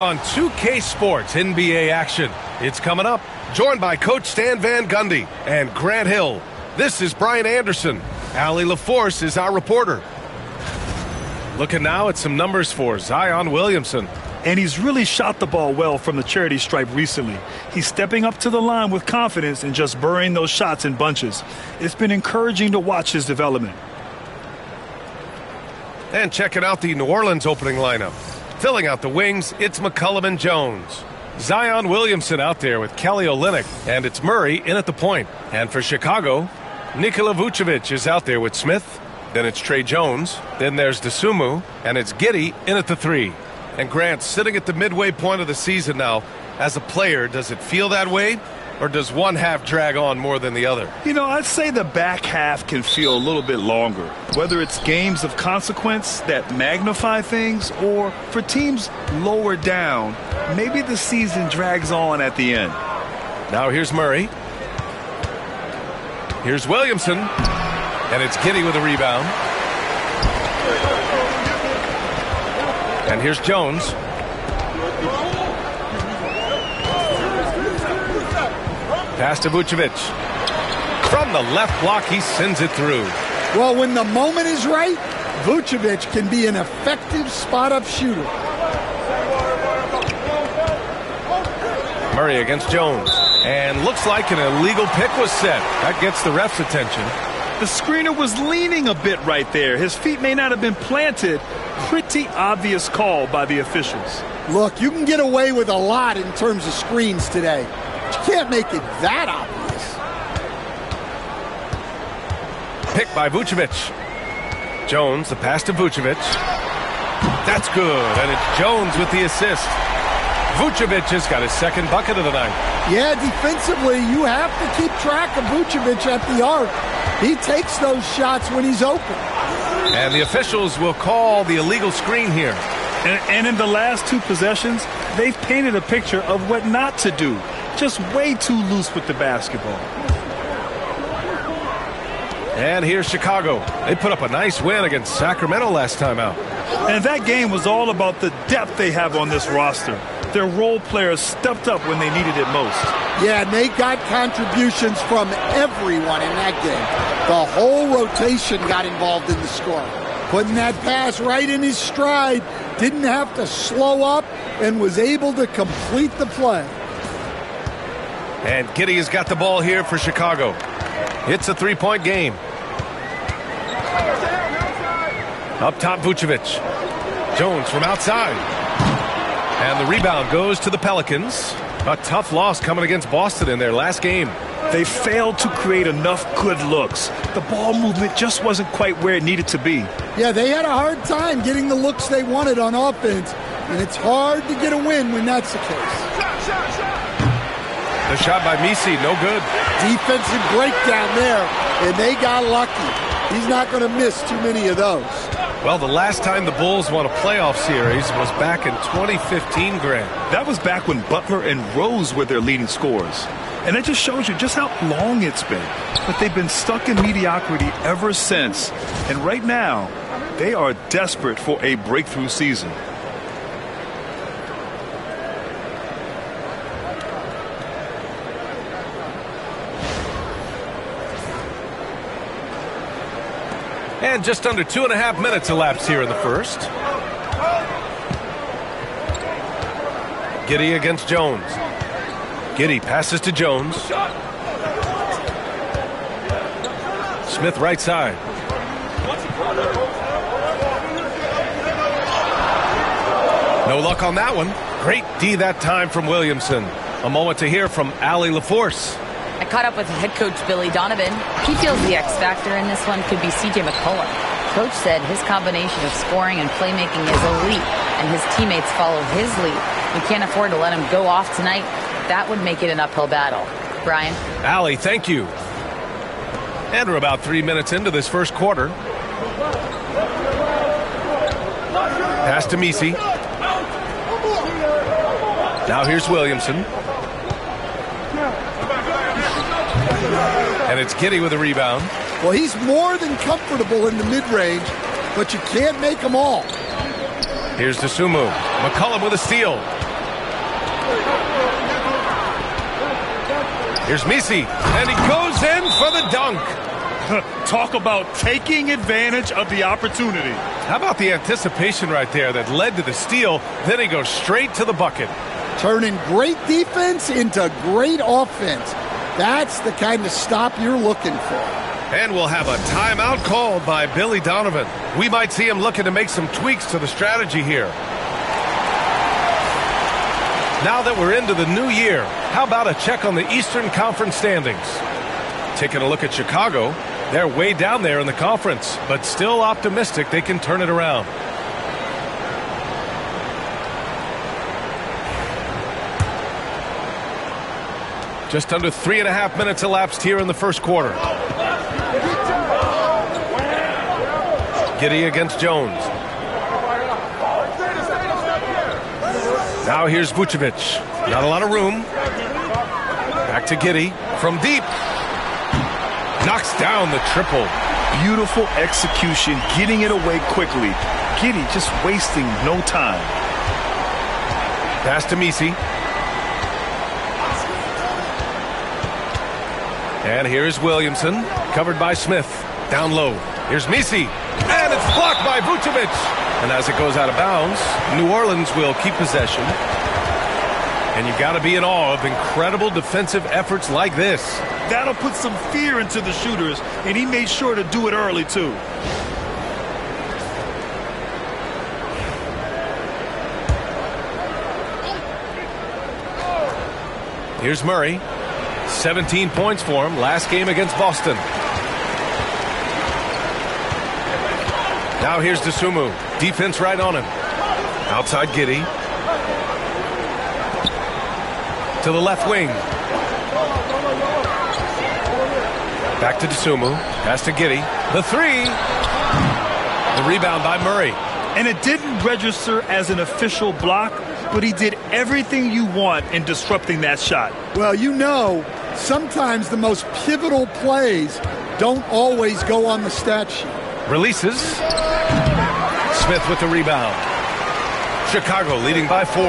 On 2K Sports NBA action, it's coming up. Joined by Coach Stan Van Gundy and Grant Hill. This is Brian Anderson. Allie LaForce is our reporter. Looking now at some numbers for Zion Williamson. And he's really shot the ball well from the charity stripe recently. He's stepping up to the line with confidence and just burying those shots in bunches. It's been encouraging to watch his development. And checking out the New Orleans opening lineup. Filling out the wings, it's McCollum and Jones. Zion Williamson out there with Kelly Olynyk, and it's Murray in at the point. And for Chicago, Nikola Vucevic is out there with Smith. Then it's Trey Jones. Then there's Dosunmu, and it's Giddey in at the 3. And Grant, sitting at the midway point of the season now, as a player, does it feel that way? Or does one half drag on more than the other? You know, I'd say the back half can feel a little bit longer. Whether it's games of consequence that magnify things or for teams lower down, maybe the season drags on at the end. Now here's Murray. Here's Williamson. And it's Giddey with a rebound. And here's Jones. Pass to Vucevic. From the left block, he sends it through. Well, when the moment is right, Vucevic can be an effective spot-up shooter. Murray against Jones. And looks like an illegal pick was set. That gets the ref's attention. The screener was leaning a bit right there. His feet may not have been planted. Pretty obvious call by the officials. Look, you can get away with a lot in terms of screens today. But you can't make it that obvious. Pick by Vucevic. Jones, the pass to Vucevic. That's good, and it's Jones with the assist. Vucevic has got his second bucket of the night. Yeah, defensively, you have to keep track of Vucevic at the arc. He takes those shots when he's open. And the officials will call the illegal screen here. And in the last two possessions, they've painted a picture of what not to do. Just way too loose with the basketball. And here's Chicago. They put up a nice win against Sacramento last time out. And that game was all about the depth they have on this roster. Their role players stepped up when they needed it most. Yeah, and they got contributions from everyone in that game. The whole rotation got involved in the scoring. Putting that pass right in his stride, didn't have to slow up, and was able to complete the play. And Giddey has got the ball here for Chicago. It's a three-point game. Up top, Vucevic. Jones from outside. And the rebound goes to the Pelicans. A tough loss coming against Boston in their last game. They failed to create enough good looks. The ball movement just wasn't quite where it needed to be. Yeah, they had a hard time getting the looks they wanted on offense, and it's hard to get a win when that's the case. The shot by Misi, no good. Defensive breakdown there, and they got lucky. He's not going to miss too many of those. Well, the last time the Bulls won a playoff series was back in 2015, Grant. That was back when Butler and Rose were their leading scorers. And it just shows you just how long it's been. But they've been stuck in mediocrity ever since. And right now, they are desperate for a breakthrough season. And just under 2.5 minutes elapsed here in the first. Giddey against Jones. Giddey passes to Jones. Smith right side. No luck on that one. Great D that time from Williamson. A moment to hear from Allie LaForce. I caught up with head coach Billy Donovan. He feels the X factor in this one could be C.J. McCollum. Coach said his combination of scoring and playmaking is elite, and his teammates follow his lead. We can't afford to let him go off tonight. That would make it an uphill battle. Brian? Allie, thank you. And we're about 3 minutes into this first quarter. Pass to Misi. Now here's Williamson. And it's Giddey with a rebound. Well, he's more than comfortable in the mid-range, but you can't make them all. Here's Dosunmu. McCollum with a steal. Here's Misi, and he goes in for the dunk. Talk about taking advantage of the opportunity. How about the anticipation right there that led to the steal? Then he goes straight to the bucket. Turning great defense into great offense. That's the kind of stop you're looking for. And we'll have a timeout called by Billy Donovan. We might see him looking to make some tweaks to the strategy here. Now that we're into the new year, how about a check on the Eastern Conference standings? Taking a look at Chicago, they're way down there in the conference, but still optimistic they can turn it around. Just under 3.5 minutes elapsed here in the first quarter. Giddey against Jones. Now here's Vucevic. Not a lot of room. Back to Giddey from deep. Knocks down the triple. Beautiful execution, getting it away quickly. Giddey just wasting no time. Pass to Misi. And here's Williamson, covered by Smith. Down low. Here's Misi. And it's blocked by Vucevic. And as it goes out of bounds, New Orleans will keep possession. And you've got to be in awe of incredible defensive efforts like this. That'll put some fear into the shooters, and he made sure to do it early, too. Here's Murray. 17 points for him last game against Boston. Now here's Dosunmu. Defense right on him. Outside Giddey. To the left wing. Back to Dosunmu. Pass to Giddey. The three. The rebound by Murray. And it didn't register as an official block, but he did everything you want in disrupting that shot. Well, you know, sometimes the most pivotal plays don't always go on the stat sheet. Releases. Smith with the rebound. Chicago leading by 4.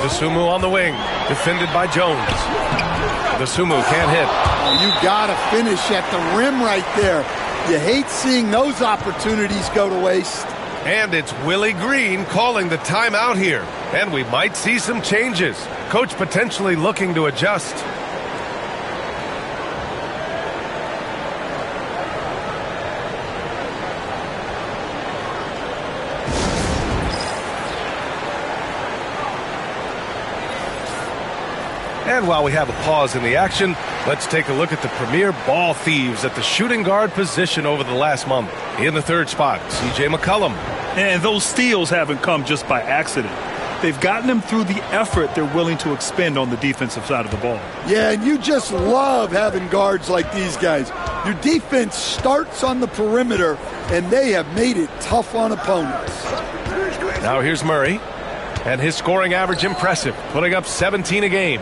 Dosunmu on the wing. Defended by Jones. Dosunmu can't hit. You got to finish at the rim right there. You hate seeing those opportunities go to waste. And it's Willie Green calling the timeout here. And we might see some changes. Coach potentially looking to adjust. And while we have a pause in the action, let's take a look at the premier ball thieves at the shooting guard position over the last month. In the third spot, C.J. McCollum. And those steals haven't come just by accident. They've gotten them through the effort they're willing to expend on the defensive side of the ball. Yeah, and you just love having guards like these guys. Your defense starts on the perimeter, and they have made it tough on opponents. Now here's Murray, and his scoring average impressive, putting up 17 a game.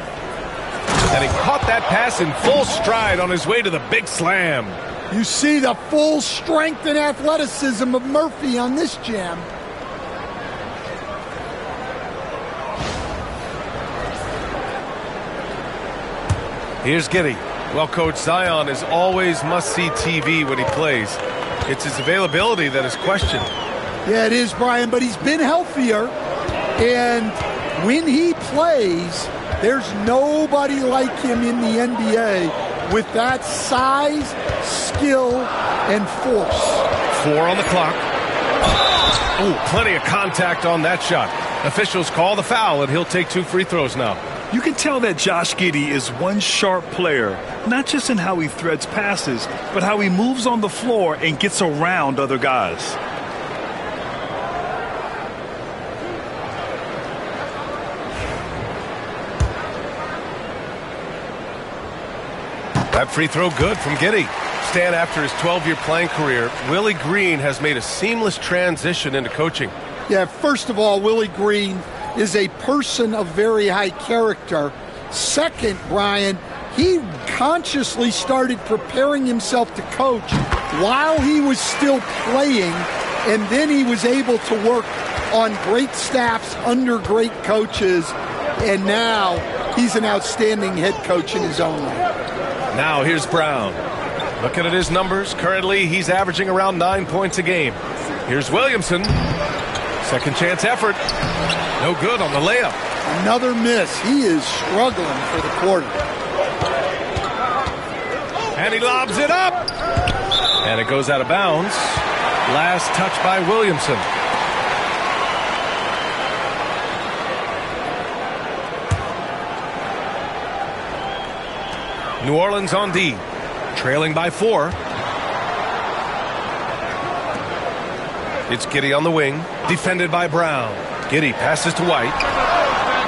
And he caught that pass in full stride on his way to the big slam. You see the full strength and athleticism of Murphy on this jam. Here's Giddey. Well, Coach, Zion is always must-see TV when he plays. It's his availability that is questioned. Yeah, it is, Brian, but he's been healthier. And when he plays, there's nobody like him in the NBA with that size, skill, and force. 4 on the clock. Oh, plenty of contact on that shot. Officials call the foul, and he'll take 2 free throws now. You can tell that Josh Giddey is one sharp player, not just in how he threads passes, but how he moves on the floor and gets around other guys. That free throw good from Giddey. Stan, after his 12-year playing career, Willie Green has made a seamless transition into coaching. Yeah, first of all, Willie Green is a person of very high character. Second, Brian, he consciously started preparing himself to coach while he was still playing, and then he was able to work on great staffs under great coaches, and now he's an outstanding head coach in his own right. Now here's Brown. Looking at his numbers, currently he's averaging around 9 points a game. Here's Williamson. Second chance effort. No good on the layup. Another miss. He is struggling for the quarter. And he lobs it up. And it goes out of bounds. Last touch by Williamson. New Orleans on D, trailing by 4. It's Giddey on the wing, defended by Brown. Giddey passes to White.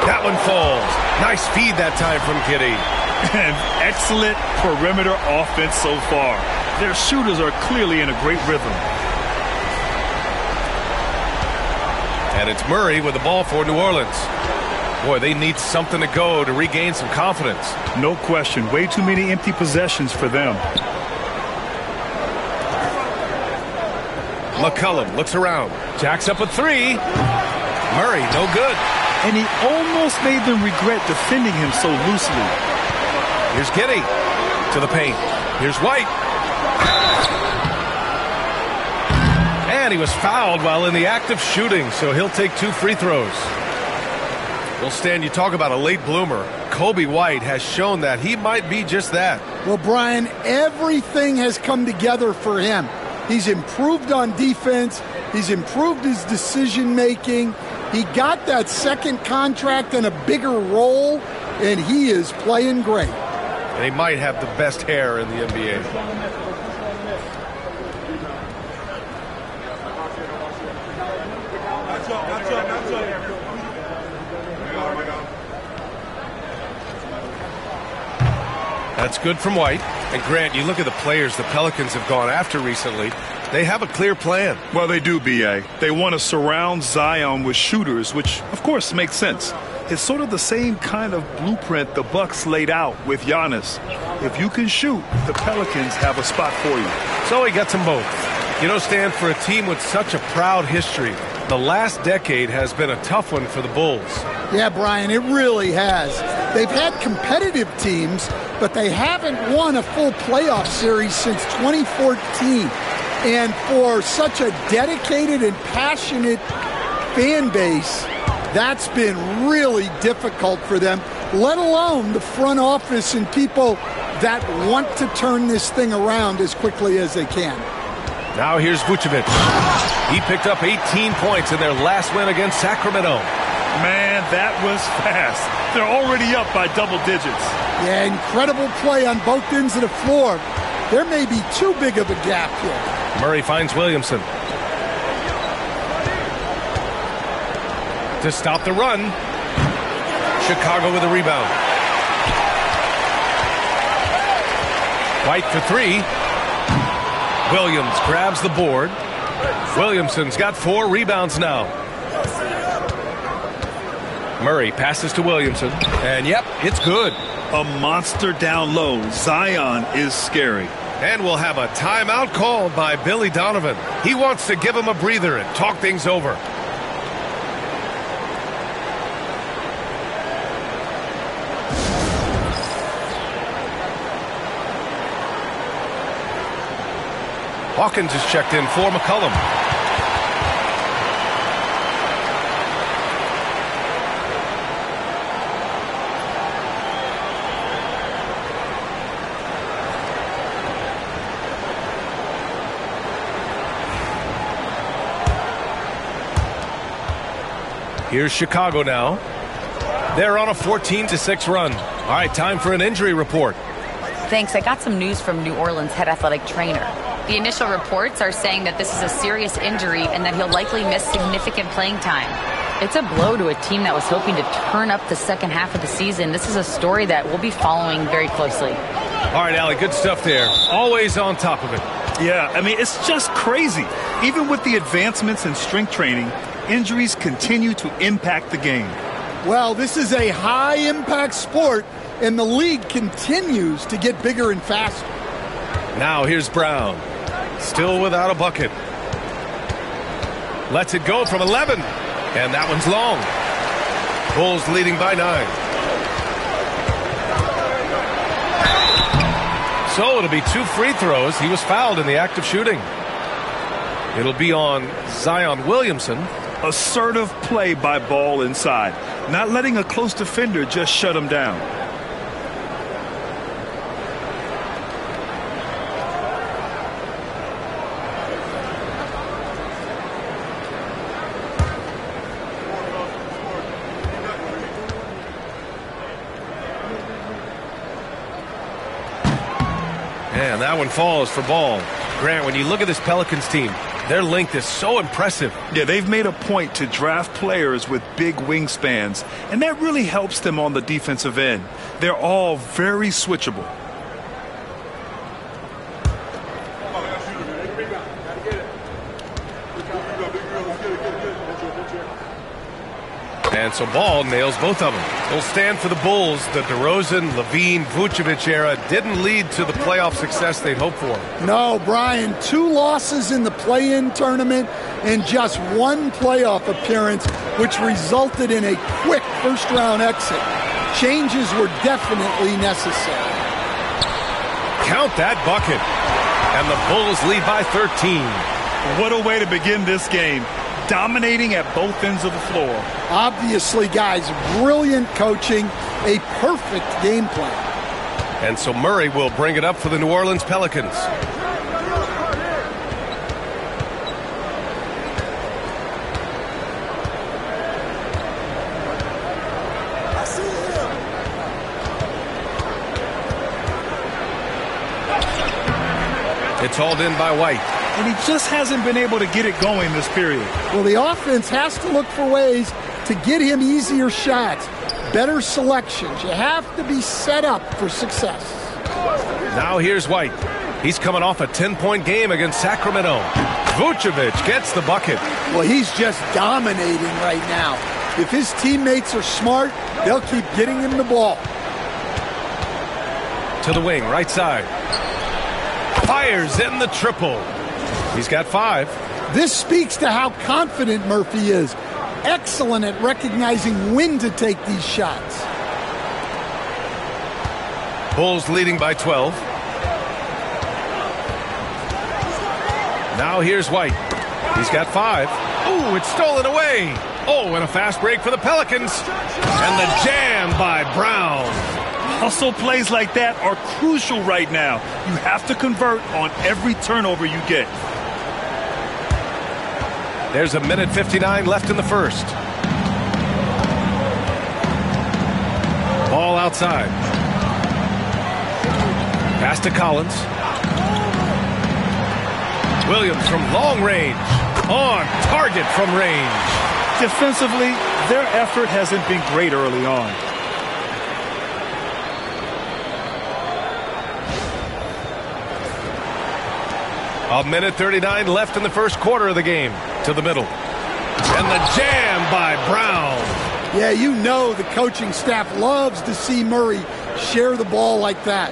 That one falls. Nice feed that time from Giddey. And excellent perimeter offense so far. Their shooters are clearly in a great rhythm. And it's Murray with the ball for New Orleans. Boy, they need something to go to regain some confidence. No question. Way too many empty possessions for them. McCollum looks around. Jacks up a 3. Murray, no good. And he almost made them regret defending him so loosely. Here's Giddey to the paint. Here's White. And he was fouled while in the act of shooting, so he'll take 2 free throws. Well, Stan, you talk about a late bloomer. Kobe White has shown that he might be just that. Well, Brian, everything has come together for him. He's improved on defense. He's improved his decision-making. He got that second contract and a bigger role, and he is playing great. And he might have the best hair in the NBA. That's good from White. And Grant, you look at the players the Pelicans have gone after recently. They have a clear plan. Well, they do, B.A. They want to surround Zion with shooters, which, of course, makes sense. It's sort of the same kind of blueprint the Bucks laid out with Giannis. If you can shoot, the Pelicans have a spot for you. So he gets them both. You know, Stan, for a team with such a proud history, the last decade has been a tough one for the Bulls. Yeah, Brian, it really has. They've had competitive teams, but they haven't won a full playoff series since 2014. And for such a dedicated and passionate fan base, that's been really difficult for them, let alone the front office and people that want to turn this thing around as quickly as they can. Now here's Vucevic. He picked up 18 points in their last win against Sacramento. Man, that was fast. They're already up by double digits. Yeah, incredible play on both ends of the floor. There may be too big of a gap here. Murray finds Williamson. To stop the run. Chicago with a rebound. White for 3. Williams grabs the board. Williamson's got 4 rebounds now. Murray passes to Williamson. And yep, it's good. A monster down low. Zion is scary. And we'll have a timeout called by Billy Donovan. He wants to give him a breather and talk things over. Hawkins is checked in for McCollum. Here's Chicago now. They're on a 14-6 run. All right, time for an injury report. Thanks. I got some news from New Orleans head athletic trainer. The initial reports are saying that this is a serious injury and that he'll likely miss significant playing time. It's a blow to a team that was hoping to turn up the second half of the season. This is a story that we'll be following very closely. All right, Allie, good stuff there. Always on top of it. Yeah, I mean, it's just crazy. Even with the advancements in strength training, injuries continue to impact the game. Well, this is a high-impact sport, and the league continues to get bigger and faster. Now here's Brown. Still without a bucket. Lets it go from 11. And that one's long. Bulls leading by 9. So it'll be 2 free throws. He was fouled in the act of shooting. It'll be on Zion Williamson. Assertive play by Ball inside. Not letting a close defender just shut him down. And that one falls for Ball. Grant, when you look at this Pelicans team, their length is so impressive. Yeah, they've made a point to draft players with big wingspans, and that really helps them on the defensive end. They're all very switchable. And so Ball nails both of them. He'll stand for the Bulls. The DeRozan, Levine, Vucevic era didn't lead to the playoff success they'd hoped for. No, Brian, 2 losses in the play-in tournament and just 1 playoff appearance, which resulted in a quick first-round exit. Changes were definitely necessary. Count that bucket. And the Bulls lead by 13. What a way to begin this game. Dominating at both ends of the floor. Obviously, guys, brilliant coaching, a perfect game plan. And so Murray will bring it up for the New Orleans Pelicans. It's hauled in by White. And he just hasn't been able to get it going this period. Well, the offense has to look for ways to get him easier shots, better selections. You have to be set up for success. Now here's White. He's coming off a 10-point game against Sacramento. Vucevic gets the bucket. Well, he's just dominating right now. If his teammates are smart, they'll keep getting him the ball. To the wing, right side. Fires in the triple. He's got 5. This speaks to how confident Murphy is. Excellent at recognizing when to take these shots. Bulls leading by 12. Now here's White. He's got 5. Ooh, it's stolen away. Oh, and a fast break for the Pelicans. And the jam by Brown. Hustle plays like that are crucial right now. You have to convert on every turnover you get. There's 1:59 left in the first. Ball outside. Pass to Collins. Williams from long range. On target from range. Defensively, their effort hasn't been great early on. A 1:39 left in the first quarter of the game. To the middle. And the jam by Brown. Yeah, you know the coaching staff loves to see Murray share the ball like that.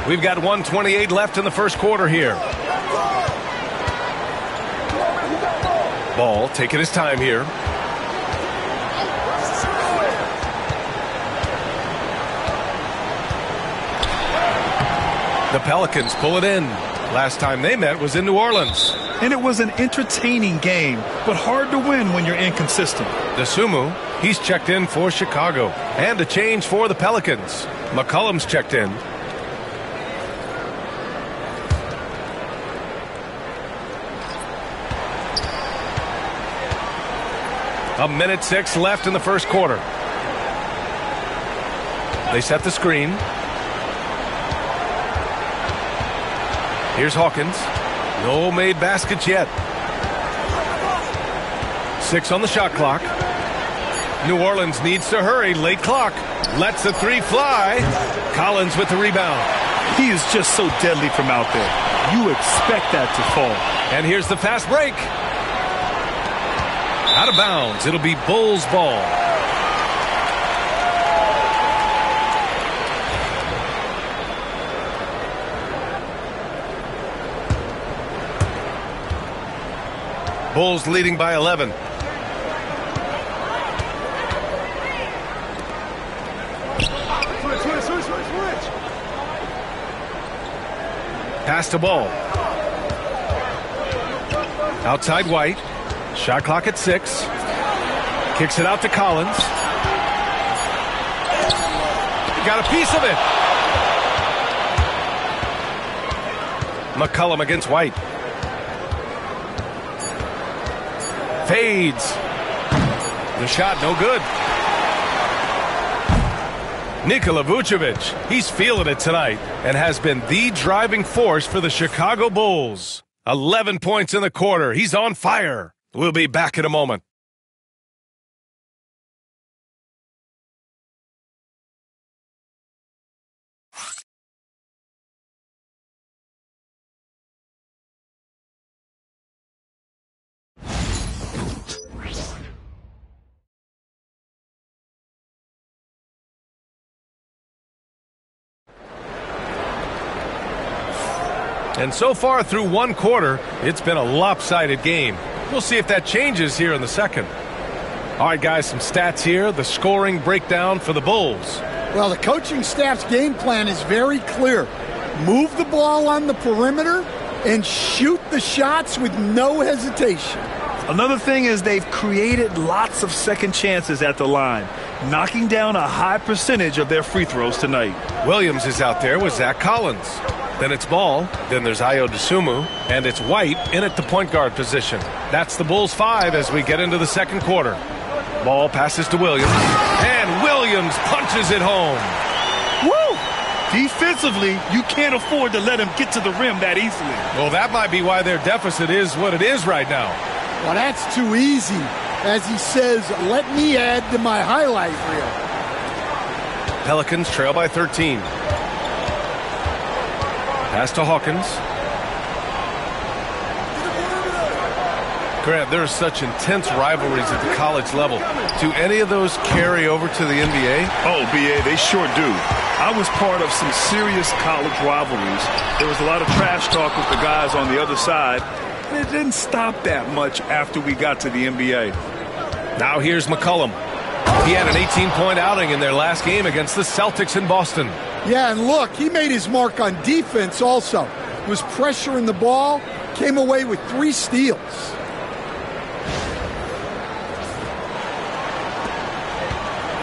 We've got 1:28 left in the first quarter here. Ball taking his time here. The Pelicans pull it in. Last time they met was in New Orleans. And it was an entertaining game, but hard to win when you're inconsistent. DeSumo, he's checked in for Chicago. And a change for the Pelicans. McCollum's checked in. A 1:06 left in the first quarter. They set the screen. Here's Hawkins. No made baskets yet. 6 on the shot clock. New Orleans needs to hurry. Late clock. Lets the 3 fly. Collins with the rebound. He is just so deadly from out there. You expect that to fall. And here's the fast break. Out of bounds. It'll be Bulls ball. Bulls leading by 11. Pass to Ball. Outside White. Shot clock at 6. Kicks it out to Collins. Got a piece of it. McCollum against White. Fades. The shot no good. Nikola Vucevic, he's feeling it tonight and has been the driving force for the Chicago Bulls. 11 points in the quarter. He's on fire. We'll be back in a moment. And so far through one quarter, it's been a lopsided game. We'll see if that changes here in the second. All right, guys, some stats here. The scoring breakdown for the Bulls. Well, the coaching staff's game plan is very clear. Move the ball on the perimeter and shoot the shots with no hesitation. Another thing is they've created lots of second chances at the line, knocking down a high percentage of their free throws tonight. Williams is out there with Zach Collins. Then it's Ball, then there's Ayo Dosunmu, and it's White in at the point guard position. That's the Bulls' 5 as we get into the second quarter. Ball passes to Williams, and Williams punches it home. Woo! Defensively, you can't afford to let him get to the rim that easily. Well, that might be why their deficit is what it is right now. Well, that's too easy. As he says, let me add to my highlight reel. Pelicans trail by 13. Pass to Hawkins. Grant, there are such intense rivalries at the college level. Do any of those carry over to the NBA? Oh, BA, they sure do. I was part of some serious college rivalries. There was a lot of trash talk with the guys on the other side, and it didn't stop that much after we got to the NBA. Now here's McCollum. He had an 18-point outing in their last game against the Celtics in Boston. Yeah, and look, he made his mark on defense also. Was pressuring the ball, came away with 3 steals.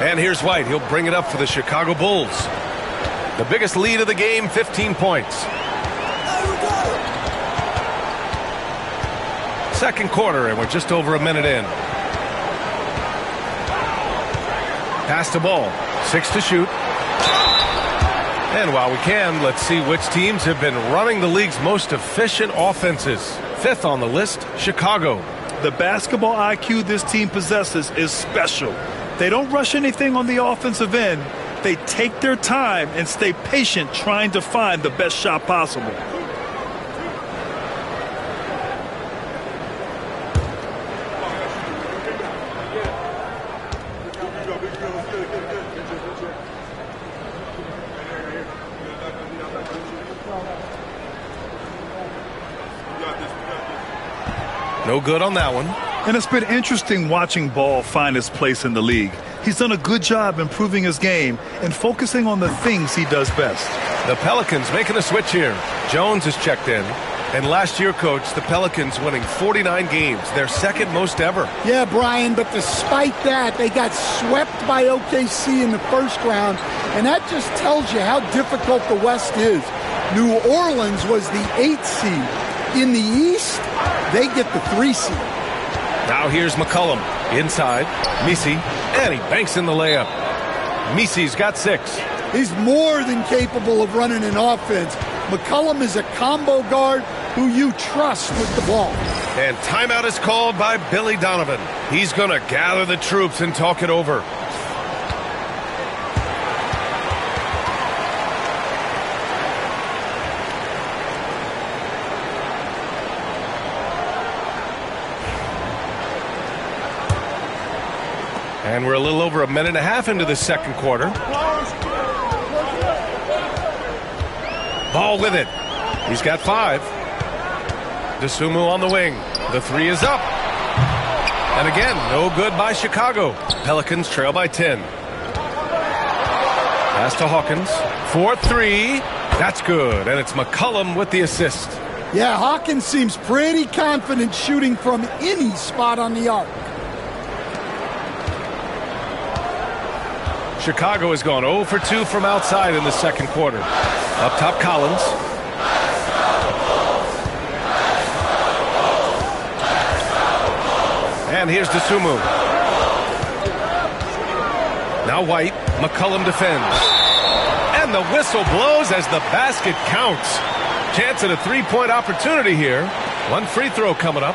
And here's White. He'll bring it up for the Chicago Bulls. The biggest lead of the game, 15 points. Second quarter, and we're just over a minute in. Pass to Ball. 6 to shoot. And while we can, let's see which teams have been running the league's most efficient offenses. 5th on the list, Chicago. The basketball IQ this team possesses is special. They don't rush anything on the offensive end. They take their time and stay patient trying to find the best shot possible. No good on that one. And it's been interesting watching Ball find his place in the league. He's done a good job improving his game and focusing on the things he does best. The Pelicans making a switch here. Jones is checked in. And last year, Coach, the Pelicans winning 49 games, their second most ever. Yeah, Brian, but despite that, they got swept by OKC in the first round, and that just tells you how difficult the West is. New Orleans was the 8th seed. In the East, they get the 3 seed. Now here's McCollum. Inside, Misi, and he banks in the layup. Misi's got 6. He's more than capable of running an offense. McCollum is a combo guard who you trust with the ball. And timeout is called by Billy Donovan. He's going to gather the troops and talk it over. And we're a little over a minute and a half into the second quarter. Ball with it. He's got 5. Dosunmu on the wing. The 3 is up. And again, no good by Chicago. Pelicans trail by 10. Pass to Hawkins. 4-3. That's good. And it's McCollum with the assist. Yeah, Hawkins seems pretty confident shooting from any spot on the arc. Chicago has gone 0 for 2 from outside in the second quarter. Up top, Collins. And here's Dosunmu. Now White. McCollum defends. And the whistle blows as the basket counts. Chance at a three-point opportunity here. One free throw coming up.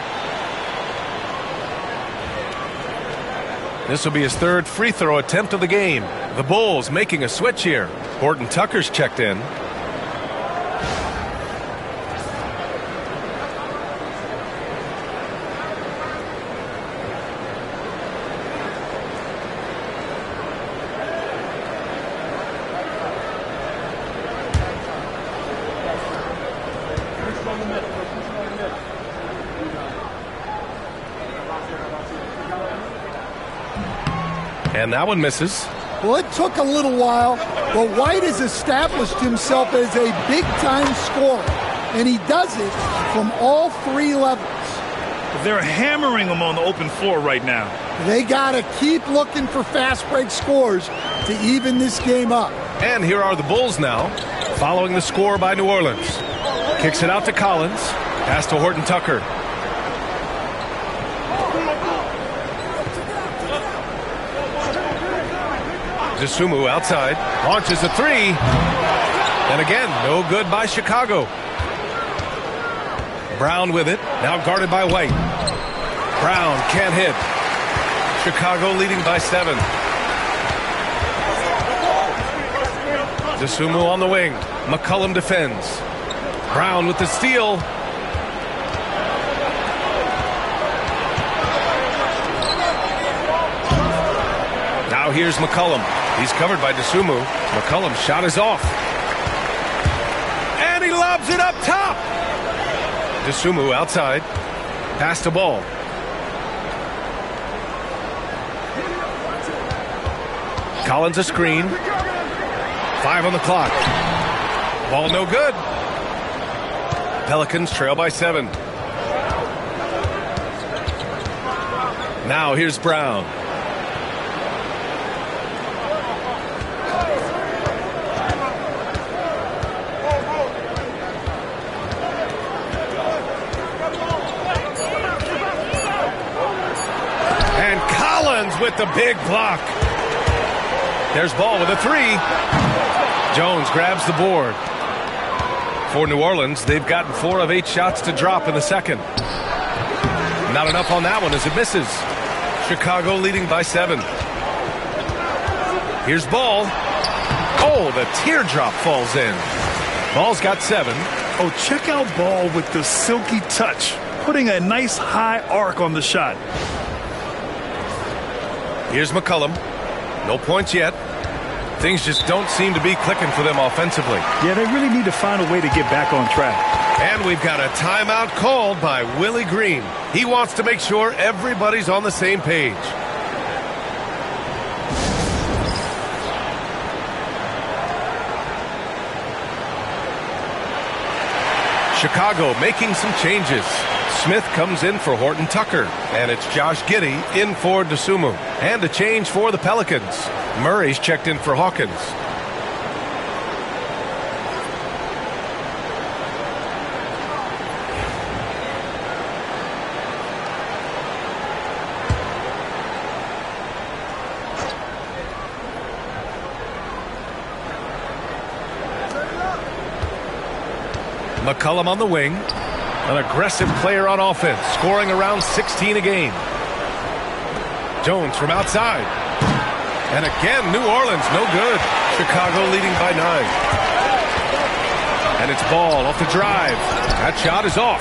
This will be his third free throw attempt of the game. The Bulls making a switch here. Horton Tucker's checked in. And that one misses. Well, it took a little while, but White has established himself as a big-time scorer, and he does it from all three levels. They're hammering him on the open floor right now. They got to keep looking for fast break scores to even this game up. And here are the Bulls now, following the score by New Orleans. Kicks it out to Collins. Pass to Horton Tucker. Dosunmu outside, launches a three, and again, no good by Chicago. Brown with it, now guarded by White. Brown can't hit. Chicago leading by 7. Dosunmu on the wing. McCollum defends. Brown with the steal. Now here's McCollum. He's covered by Dosunmu. McCollum's shot is off. And he lobs it up top. Dosunmu outside. Pass to Ball. Collins a screen. 5 on the clock. Ball no good. Pelicans trail by 7. Now here's Brown. With the big block. There's Ball with a three. Jones grabs the board. For New Orleans, they've gotten 4 of 8 shots to drop in the second. Not enough on that one as it misses. Chicago leading by 7. Here's Ball. Oh, the teardrop falls in. Ball's got 7. Oh, check out Ball with the silky touch, putting a nice high arc on the shot. Here's McCollum. No points yet. Things just don't seem to be clicking for them offensively. Yeah, they really need to find a way to get back on track. And we've got a timeout called by Willie Green. He wants to make sure everybody's on the same page. Chicago making some changes. Smith comes in for Horton Tucker, and it's Josh Giddey in for Dosunmu. And a change for the Pelicans. Murray's checked in for Hawkins. McCollum on the wing. An aggressive player on offense, scoring around 16 a game. Jones from outside. And again, New Orleans, no good. Chicago leading by 9. And it's Ball off the drive. That shot is off.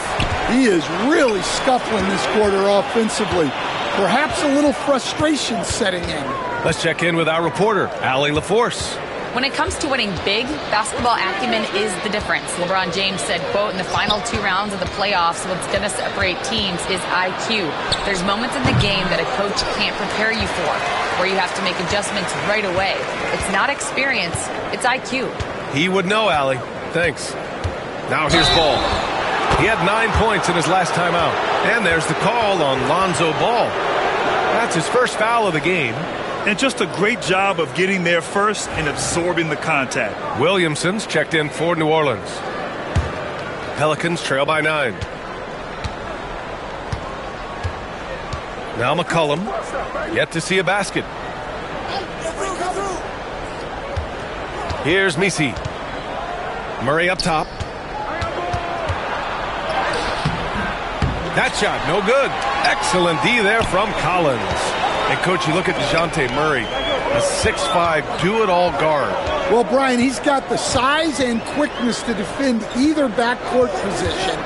He is really scuffling this quarter offensively. Perhaps a little frustration setting in. Let's check in with our reporter, Allie LaForce. When it comes to winning big, basketball acumen is the difference. LeBron James said, quote, in the final 2 rounds of the playoffs, what's going to separate teams is IQ. There's moments in the game that a coach can't prepare you for, where you have to make adjustments right away. It's not experience, it's IQ. He would know, Allie. Thanks. Now here's Ball. He had 9 points in his last time out. And there's the call on Lonzo Ball. That's his first foul of the game. And just a great job of getting there first and absorbing the contact. Williamson's checked in for New Orleans. Pelicans trail by 9. Now McCollum, yet to see a basket. Here's Misi. Murray up top. That shot, no good. Excellent D there from Collins. And, Coach, you look at DeJounte Murray, a 6'5", do-it-all guard. Well, Brian, he's got the size and quickness to defend either backcourt position.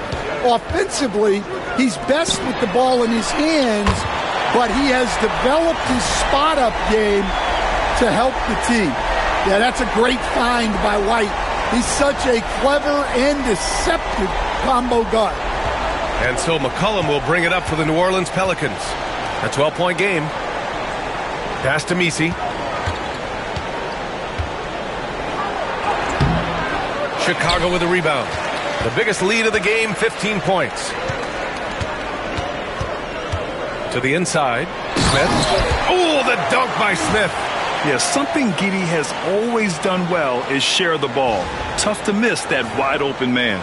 Offensively, he's best with the ball in his hands, but he has developed his spot-up game to help the team. Yeah, that's a great find by White. He's such a clever and deceptive combo guard. And so McCollum will bring it up for the New Orleans Pelicans. A 12-point game. Pass to Misi. Chicago with a rebound. The biggest lead of the game, 15 points. To the inside. Smith. Oh, the dunk by Smith. Yeah, something Giddey has always done well is share the ball. Tough to miss that wide open man.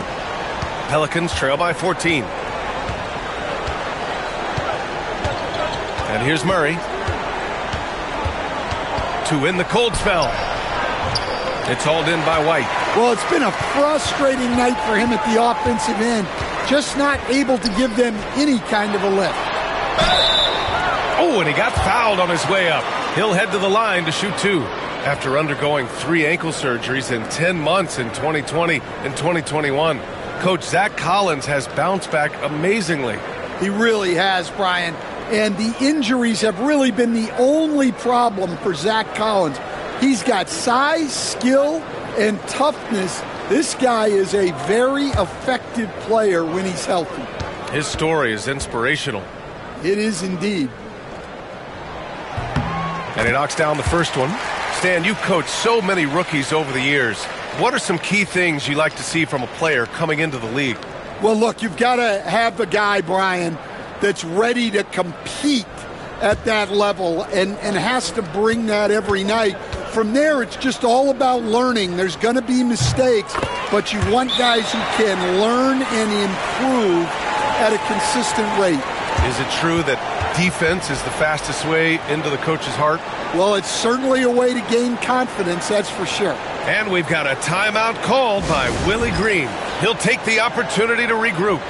Pelicans trail by 14. And here's Murray to win the cold spell. It's hauled in by White. Well, it's been a frustrating night for him at the offensive end. Just not able to give them any kind of a lift. Oh, and he got fouled on his way up. He'll head to the line to shoot 2. After undergoing 3 ankle surgeries in 10 months in 2020 and 2021. Coach Zach Collins has bounced back amazingly. He really has, Brian. And the injuries have really been the only problem for Zach Collins. He's got size, skill, and toughness. This guy is a very effective player when he's healthy. His story is inspirational. It is indeed. And he knocks down the first one. Stan, you've coached so many rookies over the years. What are some key things you like to see from a player coming into the league? Well, look, you've got to have a guy, Brian, that's ready to compete at that level and has to bring that every night. From there, it's just all about learning. There's going to be mistakes, but you want guys who can learn and improve at a consistent rate. Is it true that defense is the fastest way into the coach's heart? Well, it's certainly a way to gain confidence, that's for sure. And we've got a timeout called by Willie Green. He'll take the opportunity to regroup.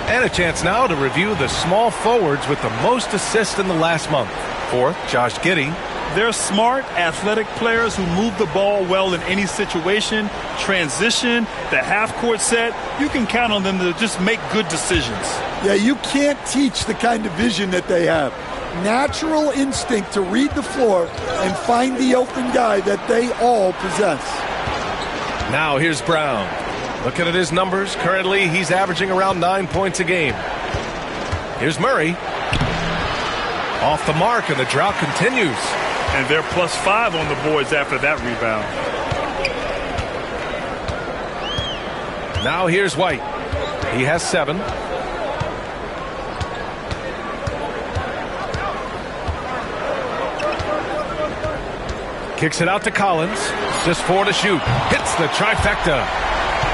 And a chance now to review the small forwards with the most assists in the last month. 4th, Josh Giddey. They're smart, athletic players who move the ball well in any situation. Transition, the half-court set, you can count on them to just make good decisions. Yeah, you can't teach the kind of vision that they have. Natural instinct to read the floor and find the open guy that they all possess. Now here's Brown. Looking at his numbers, currently he's averaging around 9 points a game. Here's Murray. Off the mark, and the drought continues. And they're +5 on the boards after that rebound. Now here's White. He has 7. Kicks it out to Collins. Just 4 to shoot. Hits the trifecta.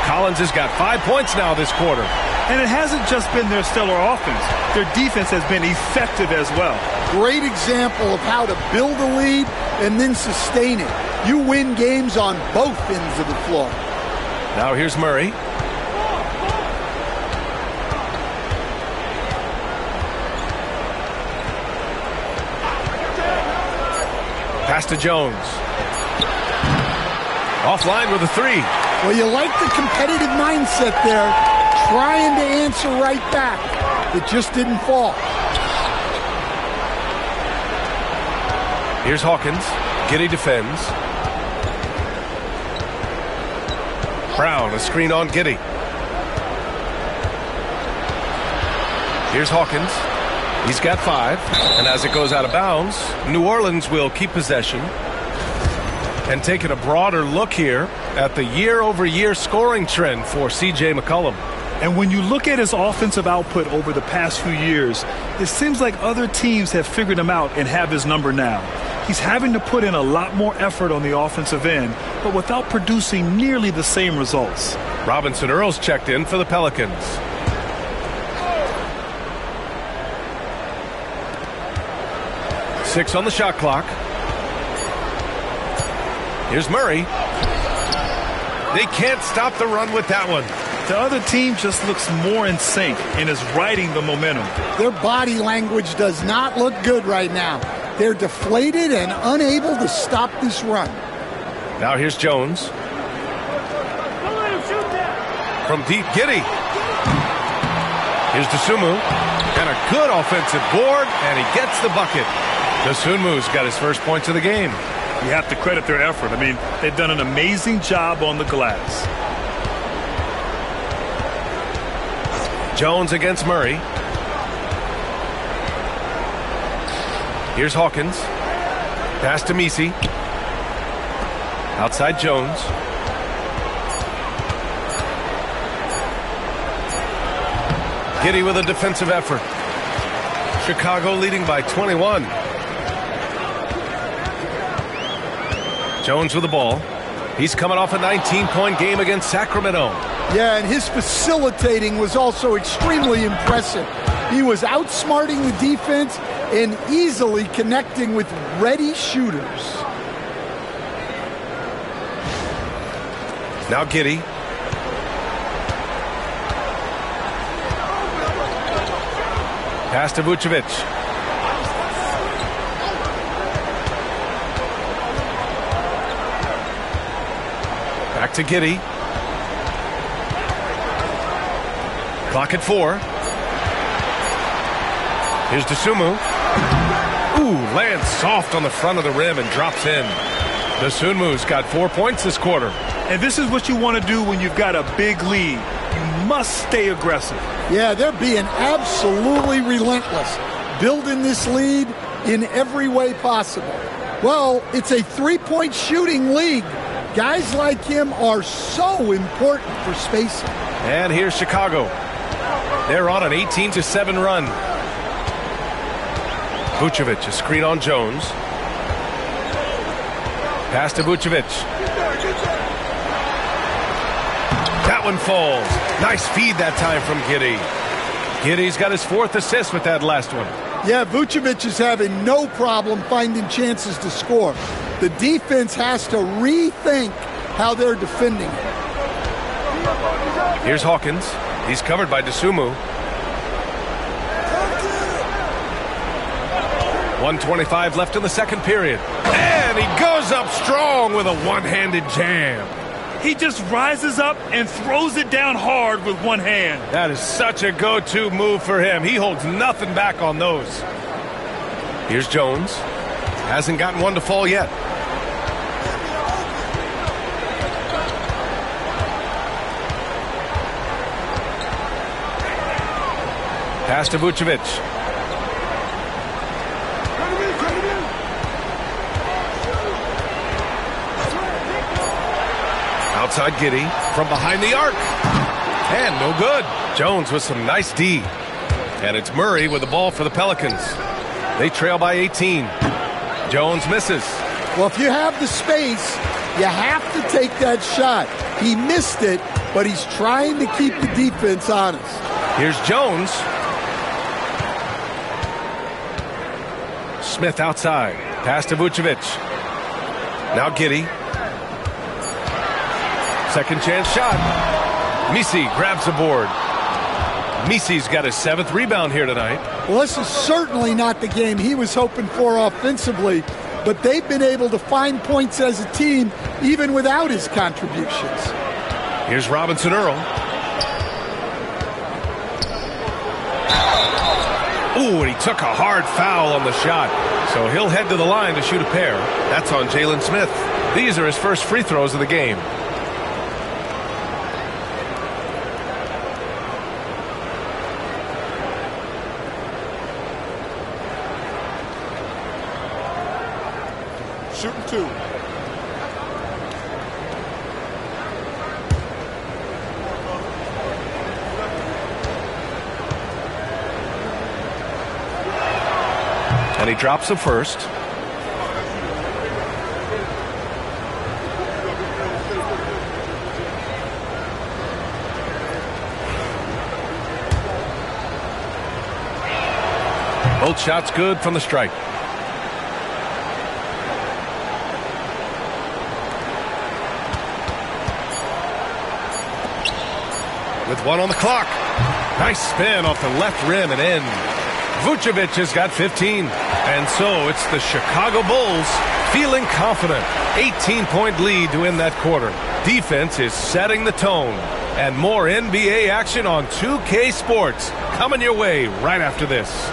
Collins has got 5 points now this quarter. And it hasn't just been their stellar offense. Their defense has been effective as well. Great example of how to build a lead and then sustain it. You win games on both ends of the floor. Now here's Murray. Pass to Jones. Offline with a 3. Well, you like the competitive mindset there, trying to answer right back. It just didn't fall. Here's Hawkins. Giddey defends. Brown, a screen on Giddey. Here's Hawkins. He's got 5. And as it goes out of bounds, New Orleans will keep possession. And taking a broader look here at the year-over-year scoring trend for C.J. McCollum. And when you look at his offensive output over the past few years, it seems like other teams have figured him out and have his number now. He's having to put in a lot more effort on the offensive end, but without producing nearly the same results. Robinson Earls checked in for the Pelicans. Six on the shot clock. Here's Murray. They can't stop the run with that one. The other team just looks more in sync and is riding the momentum. Their body language does not look good right now. They're deflated and unable to stop this run. Now here's Jones. From deep, Giddey. Here's Dosunmu. And a good offensive board, and he gets the bucket. Dosunmu's got his first points of the game. You have to credit their effort. I mean, they've done an amazing job on the glass. Jones against Murray. Here's Hawkins. Pass to Messi. Outside Jones. Giddey with a defensive effort. Chicago leading by 21. Jones with the ball. He's coming off a 19-point game against Sacramento. Yeah, and his facilitating was also extremely impressive. He was outsmarting the defense and easily connecting with ready shooters. Now Giddey. Pass to Vucevic. Back to Giddey. Clock at 4. Here's Dosunmu. Ooh, lands soft on the front of the rim and drops in. Dosunmu's got 4 points this quarter. And this is what you want to do when you've got a big lead. You must stay aggressive. Yeah, they're being absolutely relentless, building this lead in every way possible. Well, it's a three-point shooting league. Guys like him are so important for spacing. And here's Chicago. They're on an 18-7 run. Vucevic, a screen on Jones. Pass to Vucevic. That one falls. Nice feed that time from Giddey. Giddey's got his 4th assist with that last one. Yeah, Vucevic is having no problem finding chances to score. The defense has to rethink how they're defending it. Here's Hawkins. He's covered by Dosunmu. 1:25 left in the second period. And he goes up strong with a one-handed jam. He just rises up and throws it down hard with one hand. That is such a go-to move for him. He holds nothing back on those. Here's Jones. Hasn't gotten one to fall yet. Pass to Vucevic. Outside Giddey from behind the arc. And no good. Jones with some nice D. And it's Murray with the ball for the Pelicans. They trail by 18. Jones misses. Well, if you have the space, you have to take that shot. He missed it, but he's trying to keep the defense honest. Here's Jones. Smith outside. Pass to Vucevic. Now Giddey. Second chance shot. Messi grabs the board. Messi's got his 7th rebound here tonight. Well, this is certainly not the game he was hoping for offensively, but they've been able to find points as a team even without his contributions. Here's Robinson Earl. Ooh, and he took a hard foul on the shot. So he'll head to the line to shoot a pair. That's on Jalen Smith. These are his first free throws of the game. Shooting 2. And he drops the first. Both shots good from the strike. With one on the clock. Nice spin off the left rim and in. Vucevic has got 15. And so it's the Chicago Bulls feeling confident. 18-point lead to win that quarter. Defense is setting the tone. And more NBA action on 2K Sports coming your way right after this.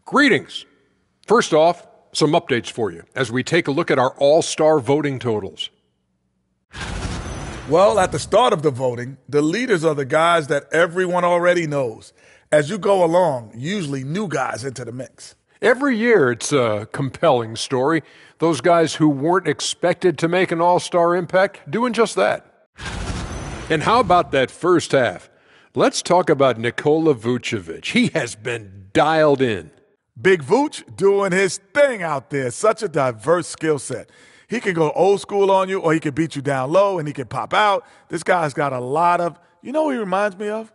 Greetings. First off, some updates for you as we take a look at our all-star voting totals. Well, at the start of the voting, the leaders are the guys that everyone already knows. As you go along, usually new guys enter the mix. Every year it's a compelling story. Those guys who weren't expected to make an all-star impact doing just that. And how about that first half? Let's talk about Nikola Vucevic. He has been dialed in. Big Vooch doing his thing out there. Such a diverse skill set. He can go old school on you, or he can beat you down low, and he can pop out. This guy's got a lot of, you know what he reminds me of?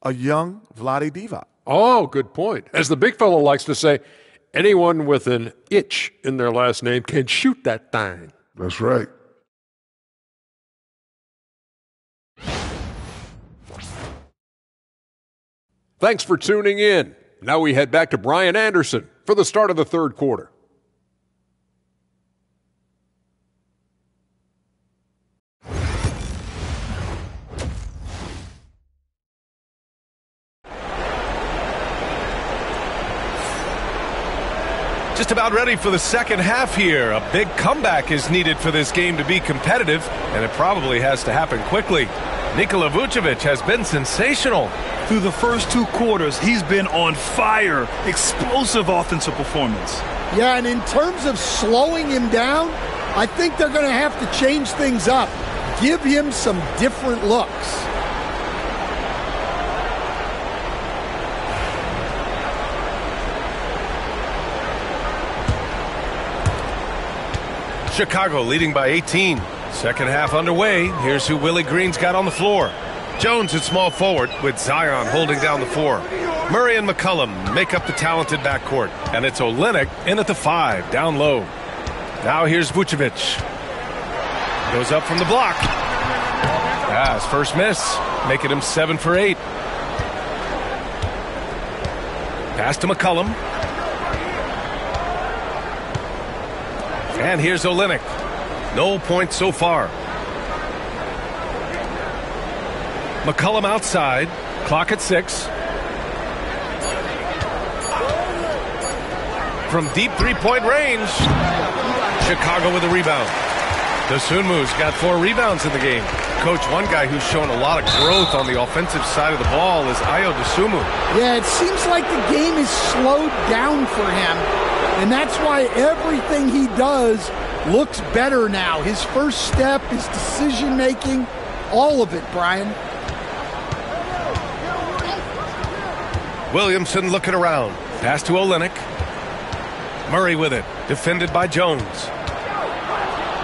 A young Vlade Divac. Oh, good point. As the big fellow likes to say, anyone with an itch in their last name can shoot that thing. That's right. Thanks for tuning in. Now we head back to Brian Anderson for the start of the third quarter. Just about ready for the second half here. A big comeback is needed for this game to be competitive, and it probably has to happen quickly. Nikola Vucevic has been sensational. Through the first 2 quarters, he's been on fire. Explosive offensive performance. Yeah, and in terms of slowing him down, I think they're going to have to change things up. Give him some different looks. Chicago leading by 18. Second half underway. Here's who Willie Green's got on the floor. Jones at small forward with Zion holding down the 4. Murray and McCollum make up the talented backcourt. And it's Olynyk in at the 5, down low. Now here's Vucevic. Goes up from the block. His first miss, making him 7 for 8. Pass to McCollum. And here's Olynyk. No points so far. McCollum outside. Clock at 6. From deep three-point range. Chicago with a rebound. Dosunmu's got 4 rebounds in the game. Coach, one guy who's shown a lot of growth on the offensive side of the ball is Ayo Dosunmu. Yeah, it seems like the game is slowed down for him. And that's why everything he does looks better now. His first step, his decision-making, all of it, Brian. Williamson looking around. Pass to Olynyk. Murray with it. Defended by Jones.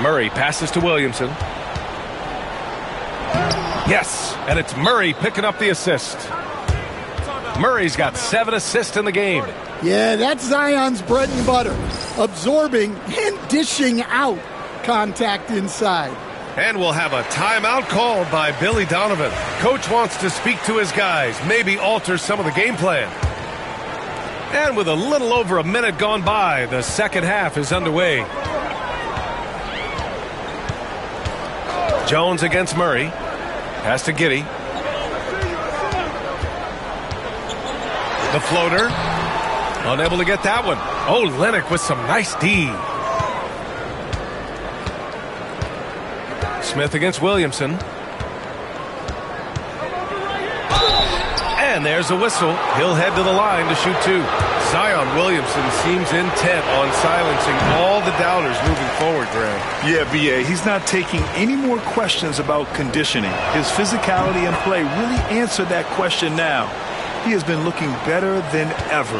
Murray passes to Williamson. Yes, and it's Murray picking up the assist. Murray's got 7 assists in the game. Yeah, that's Zion's bread and butter. Absorbing and dishing out contact inside. And we'll have a timeout called by Billy Donovan. Coach wants to speak to his guys, maybe alter some of the game plan. And with a little over a minute gone by, the second half is underway. Jones against Murray. Pass to Giddey. The floater. Unable to get that one. Oh, Olynyk with some nice D. Smith against Williamson. And there's a whistle. He'll head to the line to shoot two. Zion Williamson seems intent on silencing all the doubters moving forward, Graham. Yeah, B.A., he's not taking any more questions about conditioning. His physicality and play really answered that question now. He has been looking better than ever.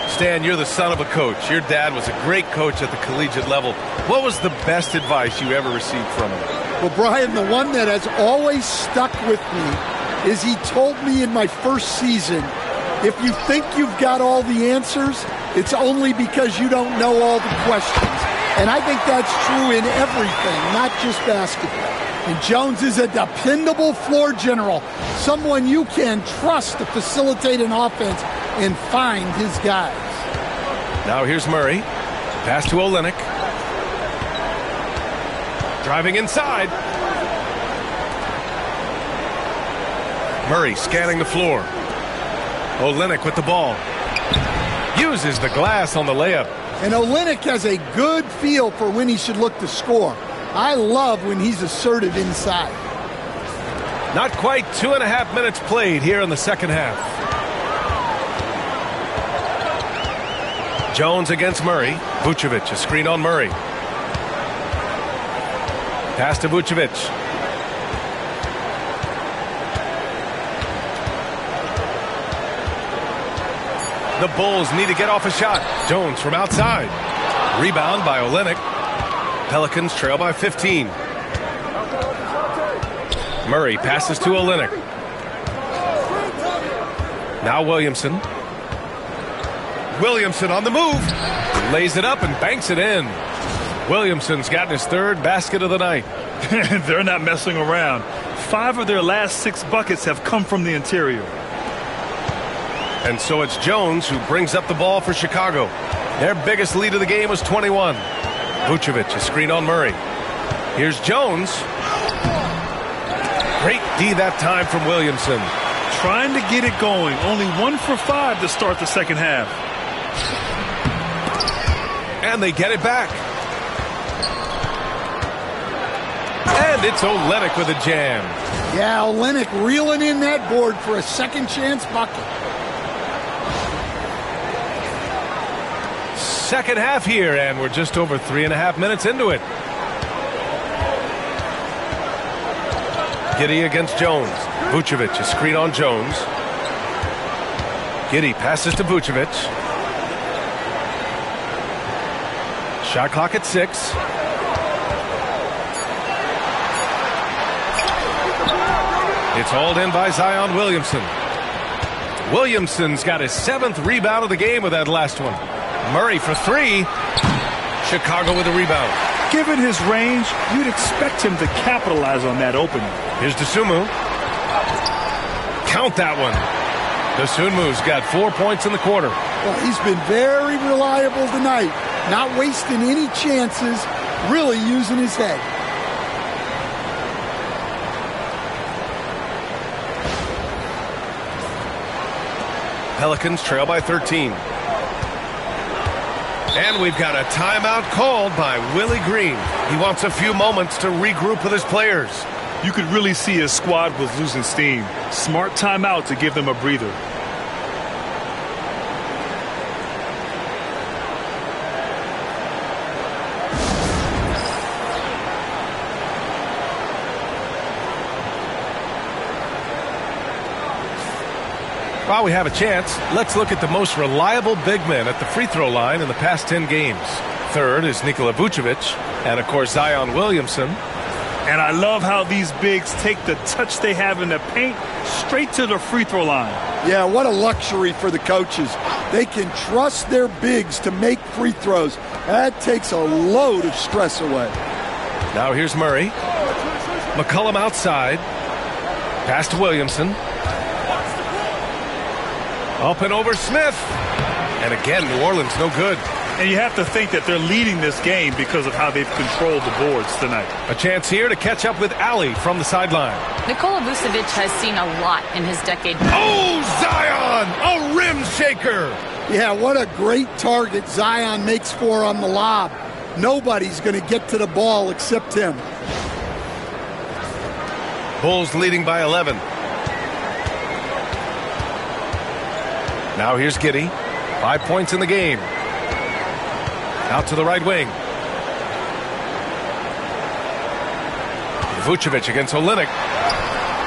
Stan, you're the son of a coach. Your dad was a great coach at the collegiate level. What was the best advice you ever received from him? Well, Brian, the one that has always stuck with me is he told me in my first season, if you think you've got all the answers, it's only because you don't know all the questions. And I think that's true in everything, not just basketball. And Jones is a dependable floor general, someone you can trust to facilitate an offense and find his guys. Now here's Murray. Pass to Olynyk. Driving inside. Murray scanning the floor. Olynyk with the ball. Uses the glass on the layup. And Olynyk has a good feel for when he should look to score. I love when he's assertive inside. Not quite 2.5 minutes played here in the second half. Jones against Murray. Vucevic, a screen on Murray. Pass to Vucevic. The Bulls need to get off a shot. Jones from outside. Rebound by Olynyk. Pelicans trail by 15. Murray passes to Olynyk. Now Williamson. Williamson on the move. Lays it up and banks it in. Williamson's gotten his third basket of the night. They're not messing around. 5 of their last 6 buckets have come from the interior. And so it's Jones who brings up the ball for Chicago. Their biggest lead of the game was 21. Vucevic, a screen on Murray. Here's Jones. Great D that time from Williamson. Trying to get it going. Only 1 for 5 to start the second half. And they get it back. And it's Olynyk with a jam. Yeah, Olynyk reeling in that board for a second chance bucket. Second half here, and we're just over 3.5 minutes into it. Giddey against Jones. Vucevic, a screen on Jones. Giddey passes to Vucevic. Shot clock at 6. It's hauled in by Zion Williamson. Williamson's got his 7th rebound of the game with that last one. Murray for 3. Chicago with a rebound. Given his range, you'd expect him to capitalize on that opening. Here's Dosunmu. Count that one. Dosunmu's got 4 points in the quarter. Well, he's been very reliable tonight. Not wasting any chances, really using his head. Pelicans trail by 13. And we've got a timeout called by Willie Green. He wants a few moments to regroup with his players. You could really see his squad was losing steam. Smart timeout to give them a breather. While we have a chance, let's look at the most reliable big men at the free throw line in the past 10 games. Third is Nikola Vucevic, and of course Zion Williamson. And I love how these bigs take the touch they have in the paint straight to the free throw line. Yeah, what a luxury for the coaches. They can trust their bigs to make free throws. That takes a load of stress away. Now here's Murray. McCollum outside. Pass to Williamson. Up and over Smith. And again, New Orleans no good. And you have to think that they're leading this game because of how they've controlled the boards tonight. A chance here to catch up with Ali from the sideline. Nikola Vucevic has seen a lot in his decade. Oh, Zion! A rim shaker! Yeah, what a great target Zion makes for on the lob. Nobody's going to get to the ball except him. Bulls leading by 11. Now here's Giddey. 5 points in the game. Out to the right wing. Vucevic against Olynyk.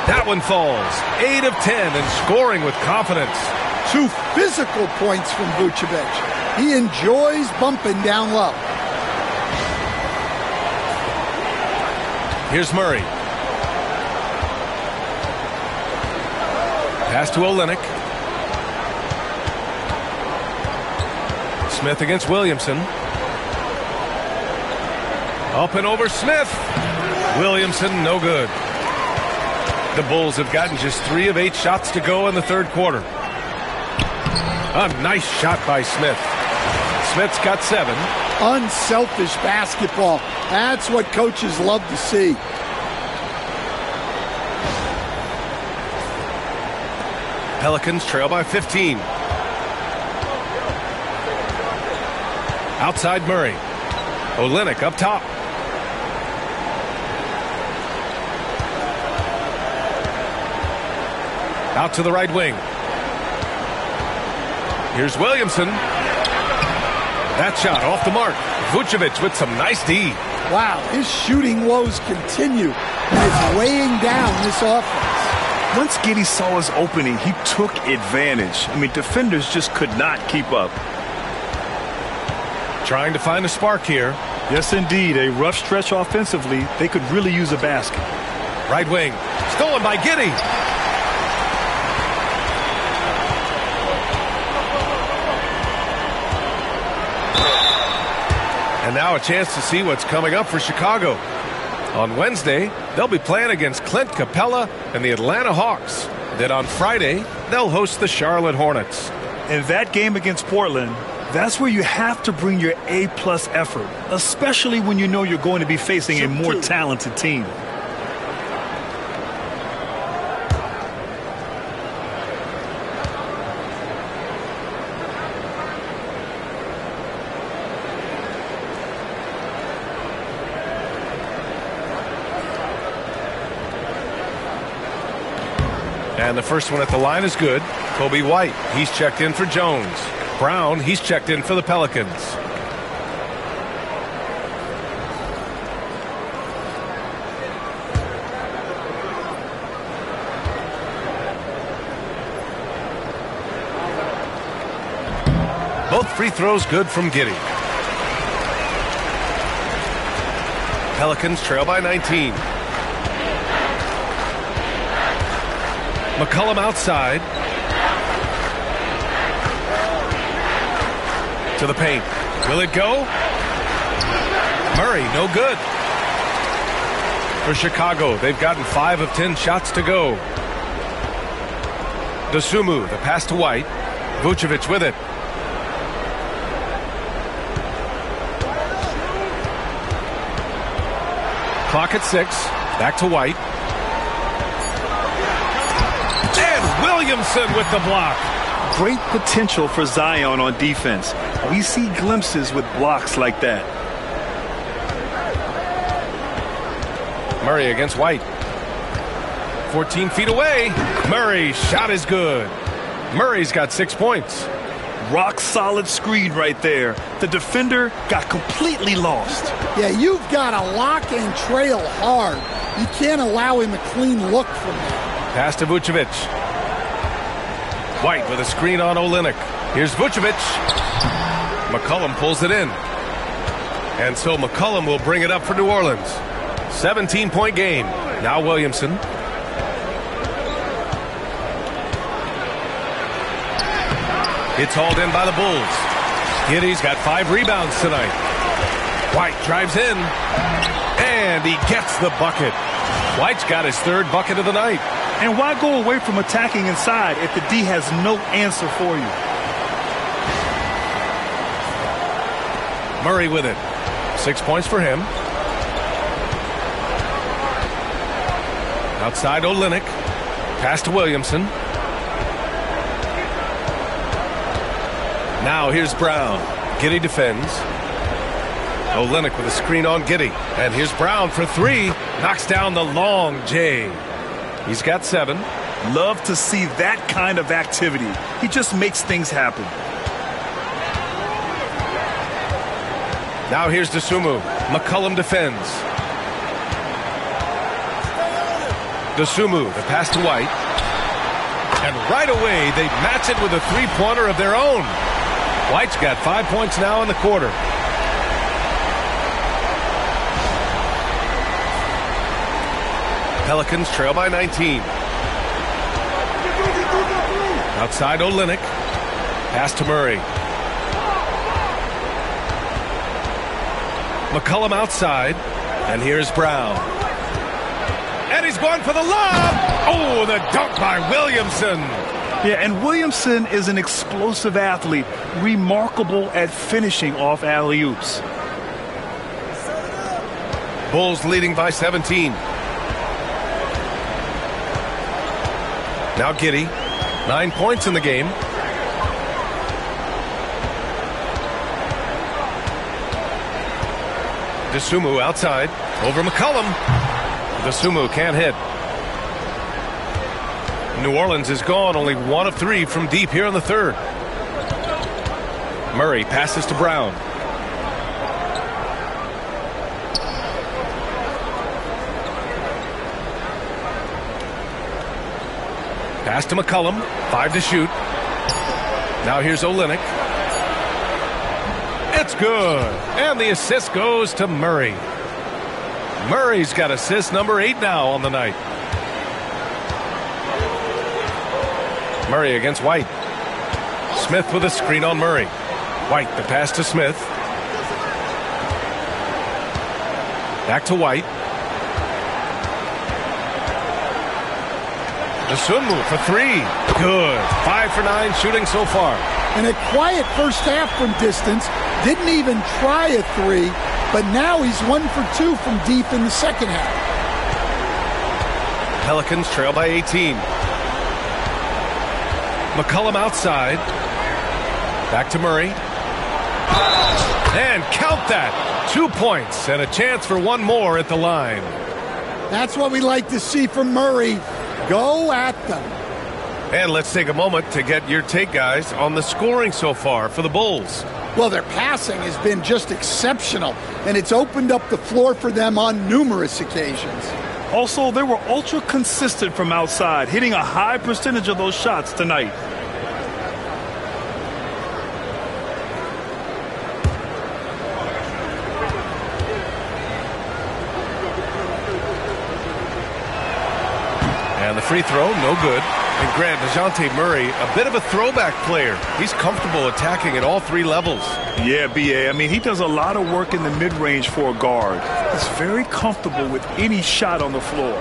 That one falls. 8 of 10 and scoring with confidence. 2 physical points from Vucevic. He enjoys bumping down low. Here's Murray. Pass to Olynyk. Smith against Williamson. Up and over Smith. Williamson, no good. The Bulls have gotten just 3 of 8 shots to go in the third quarter. A nice shot by Smith. Smith's got 7. Unselfish basketball. That's what coaches love to see. Pelicans trail by 15. Outside Murray. Olynyk up top. Out to the right wing. Here's Williamson. That shot off the mark. Vucevic with some nice D. Wow, his shooting woes continue. And it's weighing down this offense. Once Giddey saw his opening, he took advantage. I mean, defenders just could not keep up. Trying to find a spark here. Yes, indeed. A rough stretch offensively. They could really use a basket. Right wing. Stolen by Giddey. And now a chance to see what's coming up for Chicago. On Wednesday, they'll be playing against Clint Capella and the Atlanta Hawks. Then on Friday, they'll host the Charlotte Hornets. In that game against Portland, that's where you have to bring your A-plus effort, especially when you know you're going to be facing a more talented team. And the first one at the line is good. Kobe White, he's checked in for Jones. Brown, he's checked in for the Pelicans. Both free throws good from Giddey. Pelicans trail by 19. McCollum outside. To the paint. Will it go? Murray, no good. For Chicago, they've gotten 5 of 10 shots to go. Dosunmu, the pass to White. Vucevic with it. Clock at 6. Back to White. And Williamson with the block. Great potential for Zion on defense. We see glimpses with blocks like that. Murray against White. 14 feet away. Murray's shot is good. Murray's got 6 points. Rock solid screen right there. The defender got completely lost. Yeah, you've got to lock and trail hard. You can't allow him a clean look from there. Pass to Vucevic. White with a screen on Olynyk. Here's Vucevic. McCollum pulls it in. And so McCollum will bring it up for New Orleans. 17-point game. Now Williamson. It's hauled in by the Bulls. Giddey's got 5 rebounds tonight. White drives in. And he gets the bucket. White's got his third bucket of the night. And why go away from attacking inside if the D has no answer for you? Murray with it. 6 points for him. Outside Olynyk. Pass to Williamson. Now here's Brown. Giddey defends. Olynyk with a screen on Giddey. And here's Brown for three. Knocks down the long J. He's got 7. Love to see that kind of activity. He just makes things happen. Now here's Dosunmu. McCollum defends. Dosunmu, the pass to White. And right away, they match it with a three-pointer of their own. White's got 5 points now in the quarter. Pelicans trail by 19. Outside Olynyk. Pass to Murray. McCollum outside. And here's Brown. And he's going for the lob. Oh, the dunk by Williamson. Yeah, and Williamson is an explosive athlete, remarkable at finishing off alley-oops. Bulls leading by 17. Now Giddey. 9 points in the game. Dosunmu outside. Over McCollum. Dosunmu can't hit. New Orleans is gone. Only 1 of 3 from deep here in the third. Murray passes to Brown. Pass to McCollum. 5 to shoot. Now here's Olynyk. It's good. And the assist goes to Murray. Murray's got assist number 8 now on the night. Murray against White. Smith with a screen on Murray. White, the pass to Smith. Back to White. Dosunmu for 3. Good. 5 for 9 shooting so far. And a quiet first half from distance. Didn't even try a 3, but now he's 1 for 2 from deep in the second half. Pelicans trail by 18. McCollum outside. Back to Murray. And count that. 2 points and a chance for one more at the line. That's what we like to see from Murray. Go at them. And let's take a moment to get your take, guys, on the scoring so far for the Bulls. Well, their passing has been just exceptional, and it's opened up the floor for them on numerous occasions. Also, they were ultra consistent from outside, hitting a high percentage of those shots tonight. And the free throw, no good. And Grant, DeJounte Murray, a bit of a throwback player. He's comfortable attacking at all 3 levels. Yeah, B.A. I mean, he does a lot of work in the mid-range for a guard. He's very comfortable with any shot on the floor.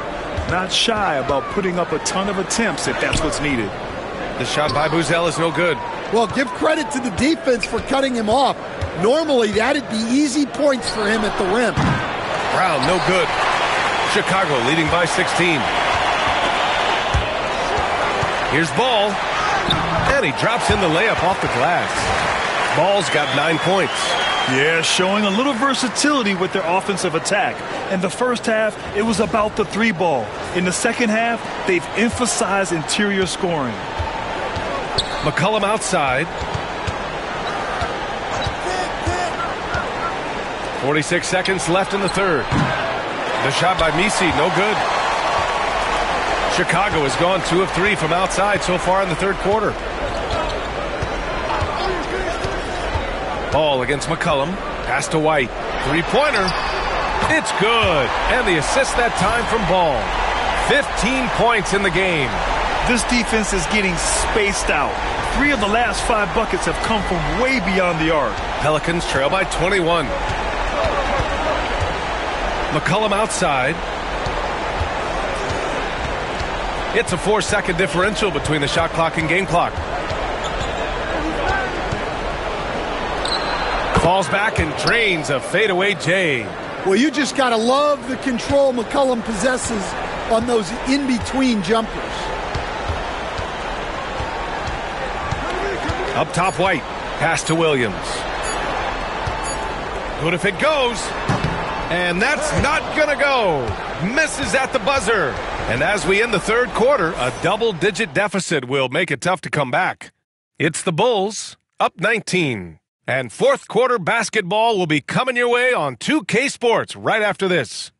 Not shy about putting up a ton of attempts if that's what's needed. The shot by Buzel is no good. Well, give credit to the defense for cutting him off. Normally, that'd be easy points for him at the rim. Brown, no good. Chicago leading by 16. Here's Ball. And he drops in the layup off the glass. Ball's got 9 points. Yeah, showing a little versatility with their offensive attack. In the first half, it was about the 3 ball. In the second half, they've emphasized interior scoring. McCollum outside. 46 seconds left in the third. The shot by Misi, no good. Chicago has gone 2 of 3 from outside so far in the third quarter. Ball against McCollum. Pass to White. 3-pointer. It's good. And the assist that time from Ball. 15 points in the game. This defense is getting spaced out. 3 of the last 5 buckets have come from way beyond the arc. Pelicans trail by 21. McCollum outside. It's a 4-second differential between the shot clock and game clock. Falls back and drains a fadeaway J. Well, you just got to love the control McCollum possesses on those in-between jumpers. Up top, White. Pass to Williams. Good if it goes. And that's not going to go. Misses at the buzzer. And as we end the third quarter, a double-digit deficit will make it tough to come back. It's the Bulls, up 19. And fourth quarter basketball will be coming your way on 2K Sports right after this.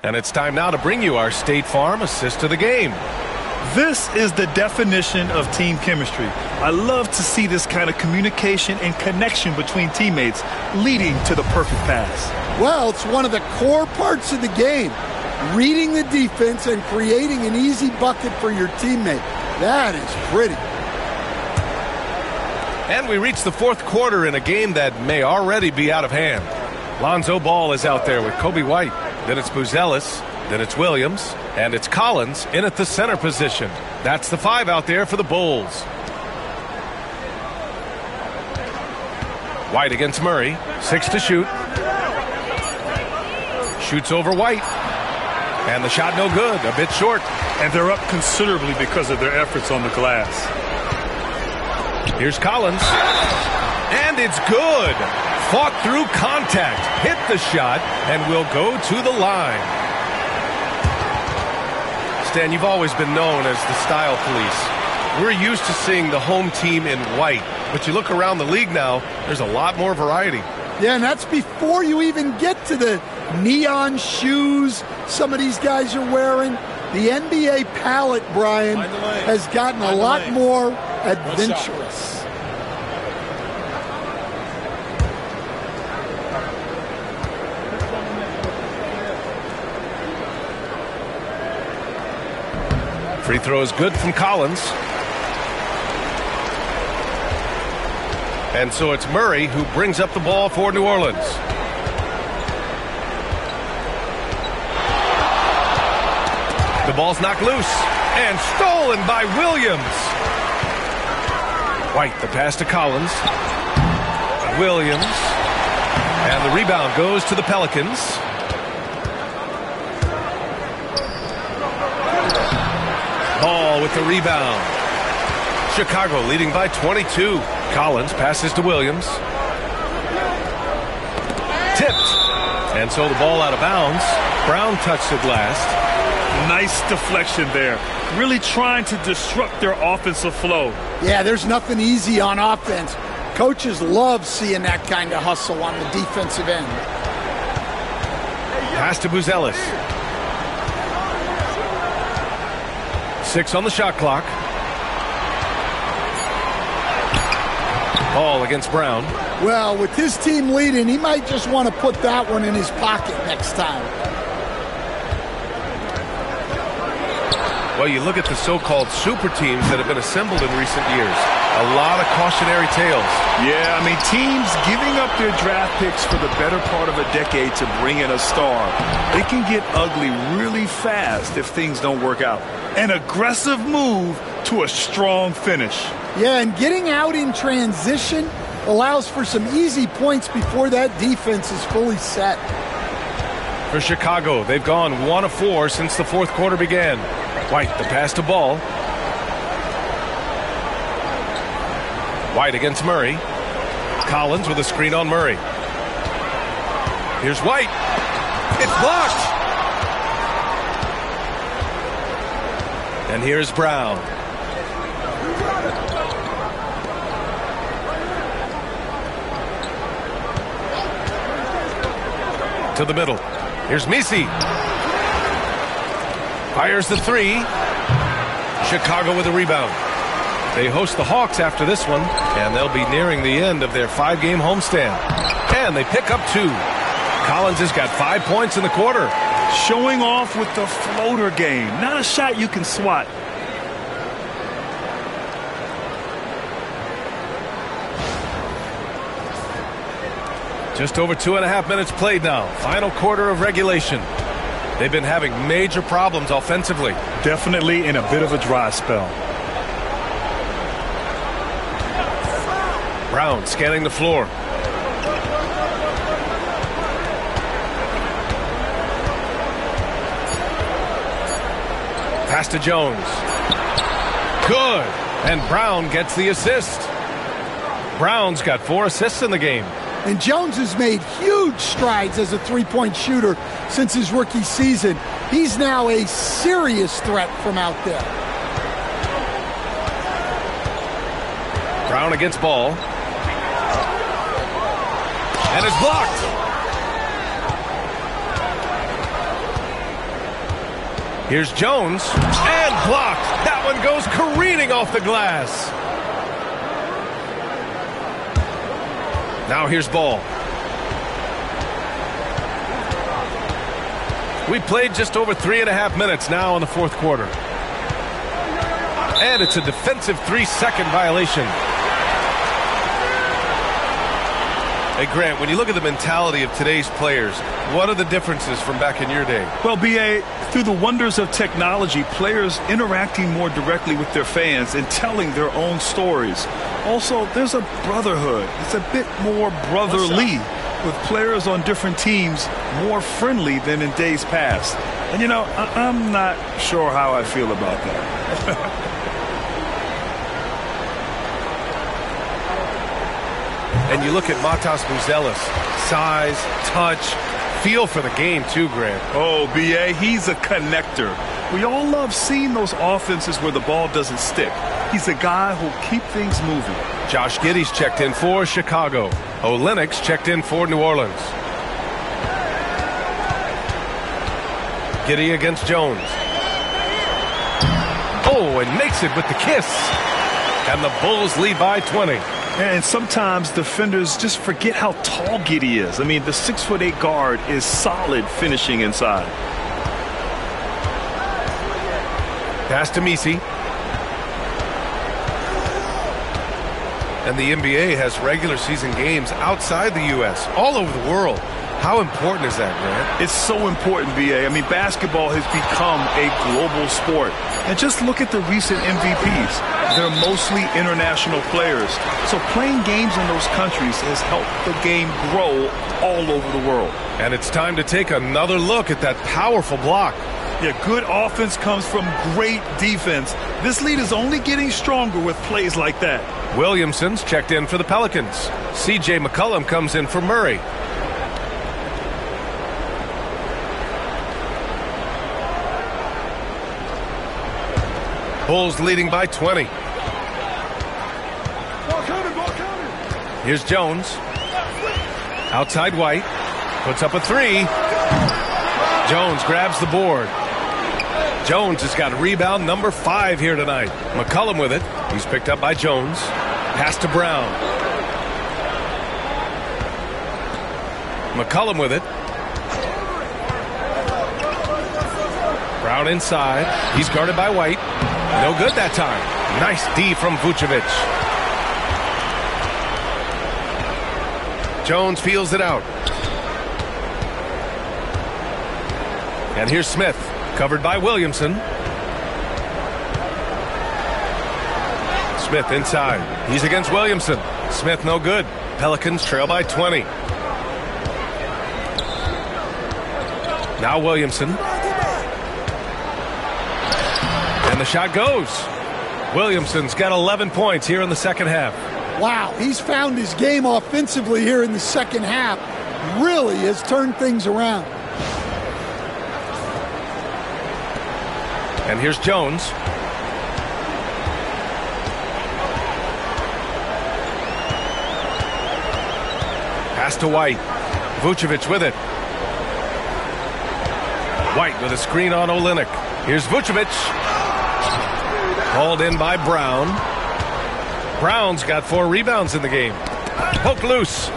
And it's time now to bring you our State Farm assist of the game. This is the definition of team chemistry. I love to see this kind of communication and connection between teammates leading to the perfect pass. Well, it's one of the core parts of the game. Reading the defense and creating an easy bucket for your teammate. That is pretty. And we reach the fourth quarter in a game that may already be out of hand. Lonzo Ball is out there with Kobe White. Then it's Buzelis. Then it's Williams. And it's Collins in at the center position. That's the 5 out there for the Bulls. White against Murray. 6 to shoot. Shoots over White. And the shot no good. A bit short. And they're up considerably because of their efforts on the glass. Here's Collins. And it's good. Fought through contact. Hit the shot. And will go to the line. Stan, you've always been known as the style police. We're used to seeing the home team in white. But you look around the league now, there's a lot more variety. Yeah, and that's before you even get to the neon shoes some of these guys are wearing. The NBA palette, Brian, has gotten a lot more adventurous. Free throw is good from Collins. And so it's Murray who brings up the ball for New Orleans. The ball's knocked loose and stolen by Williams. White, the pass to Collins. Williams. And the rebound goes to the Pelicans. Ball with the rebound. Chicago leading by 22. Collins passes to Williams. Tipped. And so the ball out of bounds. Brown touched it last. Nice deflection there. Really trying to disrupt their offensive flow. Yeah, there's nothing easy on offense. Coaches love seeing that kind of hustle on the defensive end. Pass to Buzelis. 6 on the shot clock. Ball against Brown. Well, with his team leading, he might just want to put that one in his pocket next time. Well, you look at the so-called super teams that have been assembled in recent years. A lot of cautionary tales. Yeah, I mean, teams giving up their draft picks for the better part of a decade to bring in a star. They can get ugly really fast if things don't work out. An aggressive move to a strong finish. Yeah, and getting out in transition allows for some easy points before that defense is fully set. For Chicago, they've gone 1 of 4 since the fourth quarter began. White, the pass to Ball. White against Murray. Collins with a screen on Murray. Here's White. It's blocked. And here's Brown. To the middle. Here's Misi. Fires the 3. Chicago with a rebound. They host the Hawks after this one, and they'll be nearing the end of their 5-game homestand. And they pick up 2. Collins has got 5 points in the quarter. Showing off with the floater game. Not a shot you can swat. Just over 2.5 minutes played now. Final quarter of regulation. They've been having major problems offensively. Definitely in a bit of a dry spell. Brown scanning the floor. Pass to Jones. Good. And Brown gets the assist. Brown's got 4 assists in the game. And Jones has made huge strides as a three-point shooter since his rookie season. He's now a serious threat from out there. Brown against Ball. And it's blocked. Here's Jones. And blocked. That one goes careening off the glass. Now here's Ball. We played just over 3.5 minutes now in the fourth quarter. And it's a defensive 3-second violation. Hey, Grant, when you look at the mentality of today's players, what are the differences from back in your day? Well, B.A., through the wonders of technology, players interacting more directly with their fans and telling their own stories. Also, there's a brotherhood. It's a bit more brotherly, with players on different teams more friendly than in days past. And, you know, I'm not sure how I feel about that. And you look at Matas Buzelis, size, touch, feel for the game too, Grant. Oh, B.A., he's a connector. We all love seeing those offenses where the ball doesn't stick. He's a guy who'll keep things moving. Josh Giddey's checked in for Chicago. Olenek's checked in for New Orleans. Giddey against Jones. Oh, and makes it with the kiss. And the Bulls lead by 20. And sometimes defenders just forget how tall Giddey is. I mean, the 6'8" guard is solid finishing inside. Pass to Messi. And the NBA has regular season games outside the U.S., all over the world. How important is that, Grant? It's so important, B.A. I mean, basketball has become a global sport. And just look at the recent MVPs. They're mostly international players. So playing games in those countries has helped the game grow all over the world. And it's time to take another look at that powerful block. Yeah, good offense comes from great defense. This lead is only getting stronger with plays like that. Williamson's checked in for the Pelicans. C.J. McCollum comes in for Murray. Bulls leading by 20. Here's Jones. Outside White. Puts up a 3. Jones grabs the board. Jones has got rebound number 5 here tonight. McCollum with it. He's picked up by Jones. Pass to Brown. McCollum with it. Brown inside. He's guarded by White. No good that time. Nice D from Vucevic. Jones feels it out. And here's Smith, covered by Williamson. Smith inside. He's against Williamson. Smith no good. Pelicans trail by 20. Now Williamson. And the shot goes. Williamson's got 11 points here in the second half. Wow, he's found his game offensively here in the second half. Really has turned things around. And here's Jones. Pass to White. Vucevic with it. White with a screen on Olynyk. Here's Vucevic. Hauled in by Brown. Brown's got 4 rebounds in the game. Poke loose.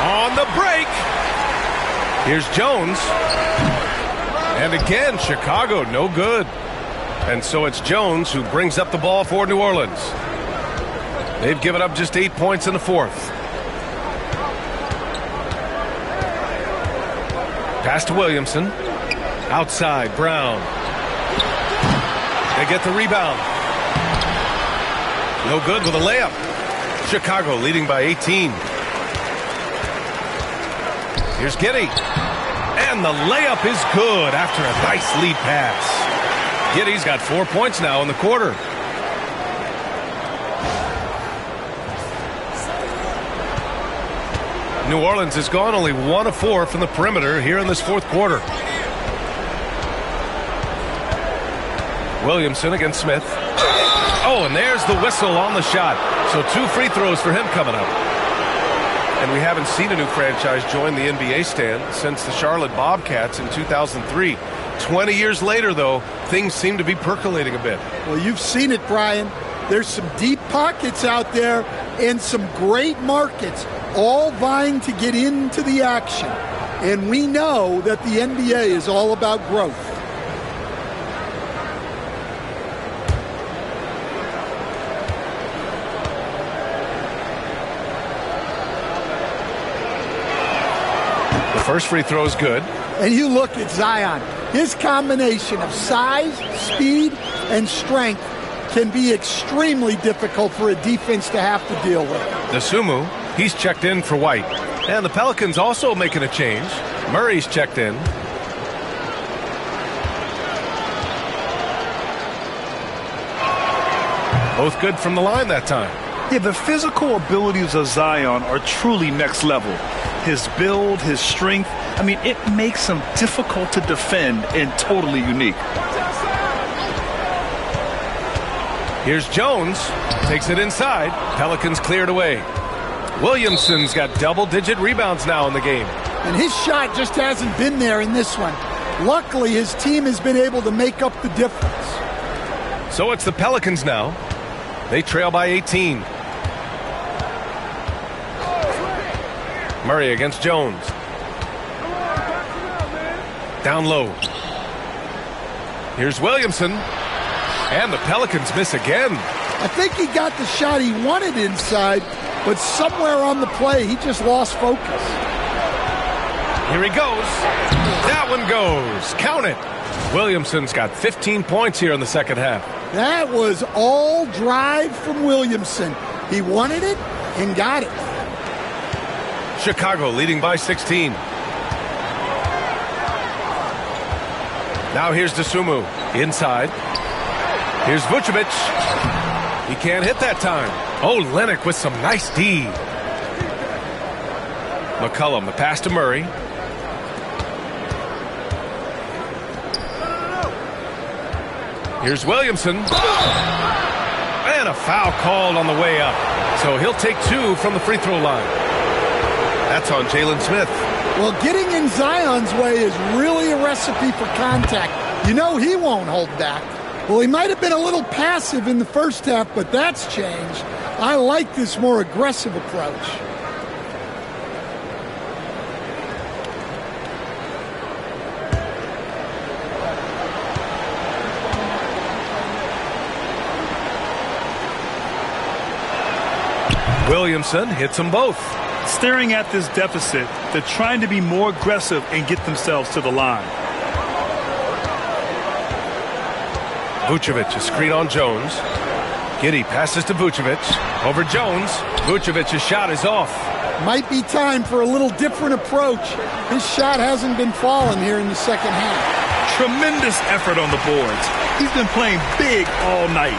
On the break. Here's Jones. And again, Chicago, no good. And so it's Jones who brings up the ball for New Orleans. They've given up just 8 points in the fourth. Pass to Williamson. Outside, Brown. They get the rebound. No good with a layup. Chicago leading by 18. Here's Giddey. And the layup is good after a nice lead pass. Giddey's got 4 points now in the quarter. New Orleans has gone only 1 of 4 from the perimeter here in this fourth quarter. Williamson against Smith. Oh, and there's the whistle on the shot. So 2 free throws for him coming up. And we haven't seen a new franchise join the NBA stand since the Charlotte Bobcats in 2003. 20 years later, though, things seem to be percolating a bit. Well, you've seen it, Brian. There's some deep pockets out there and some great markets all vying to get into the action. And we know that the NBA is all about growth. The first free throw is good. And you look at Zion. His combination of size, speed, and strength can be extremely difficult for a defense to have to deal with. Dosunmu, he's checked in for White. And the Pelicans also making a change. Murray's checked in. Both good from the line that time. Yeah, the physical abilities of Zion are truly next level. His build, his strength, I mean, it makes him difficult to defend and totally unique. Here's Jones. Takes it inside. Pelicans cleared away. Williamson's got double-digit rebounds now in the game. And his shot just hasn't been there in this one. Luckily, his team has been able to make up the difference. So it's the Pelicans now. They trail by 18. Murray against Jones. Down low. Here's Williamson. And the Pelicans miss again. I think he got the shot he wanted inside, but somewhere on the play, he just lost focus. Here he goes. That one goes. Count it. Williamson's got 15 points here in the second half. That was all drive from Williamson. He wanted it and got it. Chicago leading by 16. Now here's Dosunmu. Inside. Here's Vucevic. He can't hit that time. Oh, Olynyk with some nice D. McCollum, the pass to Murray. Here's Williamson. And a foul called on the way up. So he'll take 2 from the free throw line. That's on Jalen Smith. Well, getting in Zion's way is really a recipe for contact. You know he won't hold back. Well, he might have been a little passive in the first half, but that's changed. I like this more aggressive approach. Williamson hits them both. Staring at this deficit, they're trying to be more aggressive and get themselves to the line. Vucevic, a screen on Jones. Giddey passes to Vucevic. Over Jones. Vucevic's shot is off. Might be time for a little different approach. His shot hasn't been falling here in the second half. Tremendous effort on the boards. He's been playing big all night.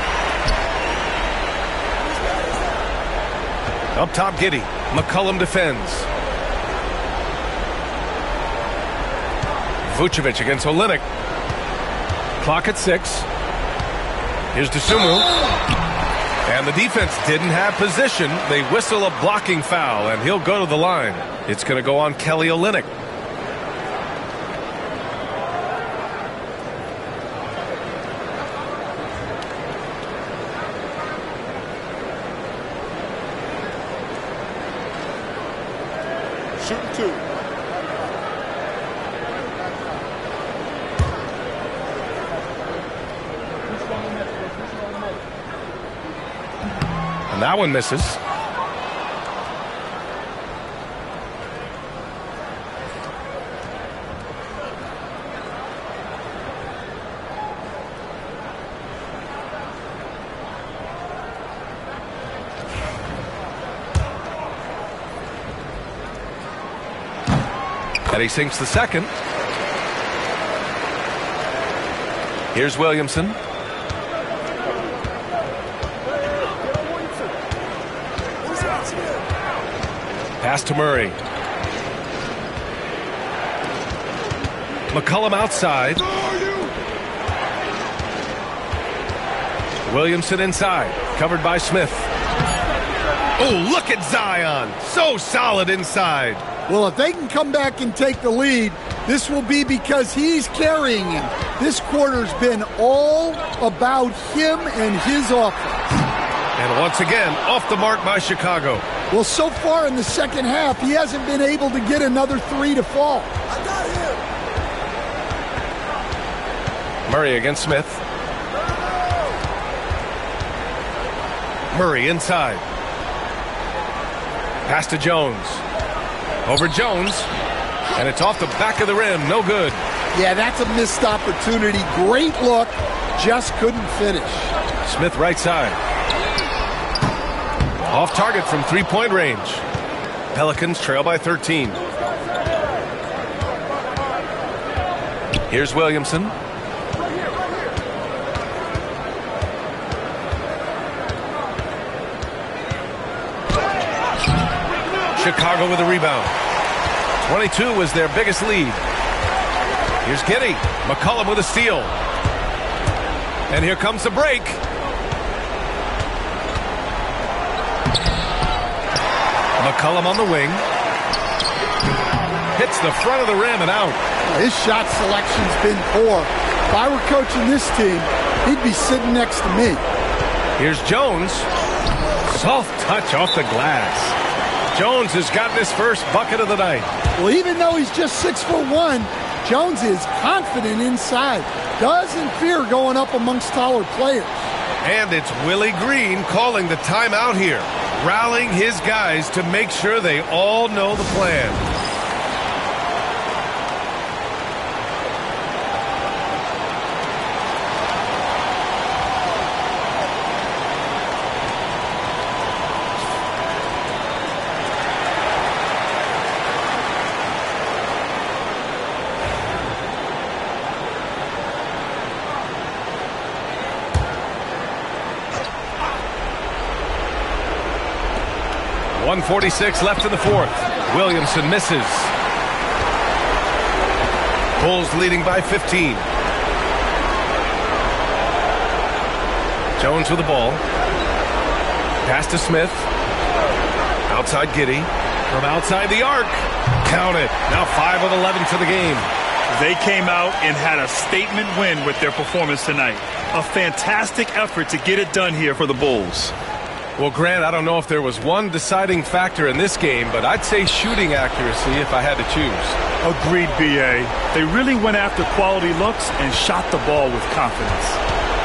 Up top, Giddey. McCollum defends. Vucevic against Olynyk. Clock at 6. Here's Dosunmu. And the defense didn't have position. They whistle a blocking foul, and he'll go to the line. It's going to go on Kelly Olynyk. Shooting 2. And that one misses. And he sinks the second. Here's Williamson. Pass to Murray. McCollum outside. Williamson inside. Covered by Smith. Oh, look at Zion. So solid inside. Well, if they can come back and take the lead, this will be because he's carrying him. This quarter's been all about him and his offense. And once again, off the mark by Chicago. Well, so far in the second half, he hasn't been able to get another three to fall. I got him. Murray against Smith. Murray inside. Pass to Jones. Over Jones. And it's off the back of the rim. No good. Yeah, that's a missed opportunity. Great look. Just couldn't finish. Smith right side. Off target from three-point range. Pelicans trail by 13. Here's Williamson. Chicago with a rebound. 22 was their biggest lead. Here's Giddey. McCollum with a steal. And here comes the break. McCollum on the wing. Hits the front of the rim and out. His shot selection's been poor. If I were coaching this team, he'd be sitting next to me. Here's Jones. Soft touch off the glass. Jones has gotten his first bucket of the night. Well, even though he's just 6'1", Jones is confident inside. Doesn't fear going up amongst taller players. And it's Willie Green calling the timeout here, rallying his guys to make sure they all know the plan. .146 left in the fourth. Williamson misses. Bulls leading by 15. Jones with the ball. Pass to Smith. Outside Giddey. From outside the arc. Count it. Now 5 of 11 for the game. They came out and had a statement win with their performance tonight. A fantastic effort to get it done here for the Bulls. Well, Grant, I don't know if there was one deciding factor in this game, but I'd say shooting accuracy if I had to choose. Agreed, B.A. They really went after quality looks and shot the ball with confidence.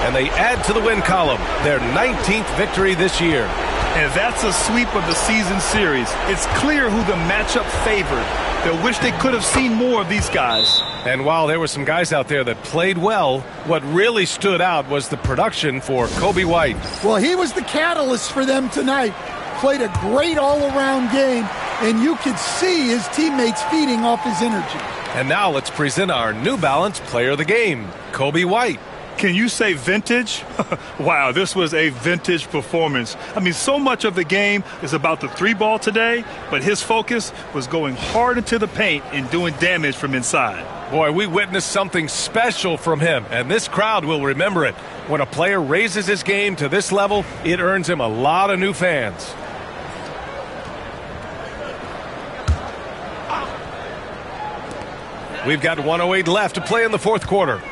And they add to the win column, their 19th victory this year. And that's a sweep of the season series. It's clear who the matchup favored. They'll wish they could have seen more of these guys. And while there were some guys out there that played well, what really stood out was the production for Coby White. Well, he was the catalyst for them tonight. Played a great all-around game, and you could see his teammates feeding off his energy. And now let's present our New Balance Player of the Game, Coby White. Can you say vintage? Wow, this was a vintage performance. I mean, so much of the game is about the three ball today, but his focus was going hard into the paint and doing damage from inside. Boy, we witnessed something special from him, and this crowd will remember it. When a player raises his game to this level, it earns him a lot of new fans. We've got 1:08 left to play in the fourth quarter.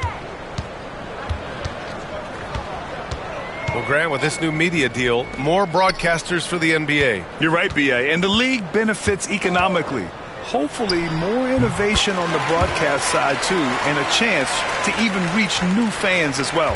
Well, Grant, with this new media deal, more broadcasters for the NBA. You're right, B.A., and the league benefits economically. Hopefully, more innovation on the broadcast side, too, and a chance to even reach new fans as well.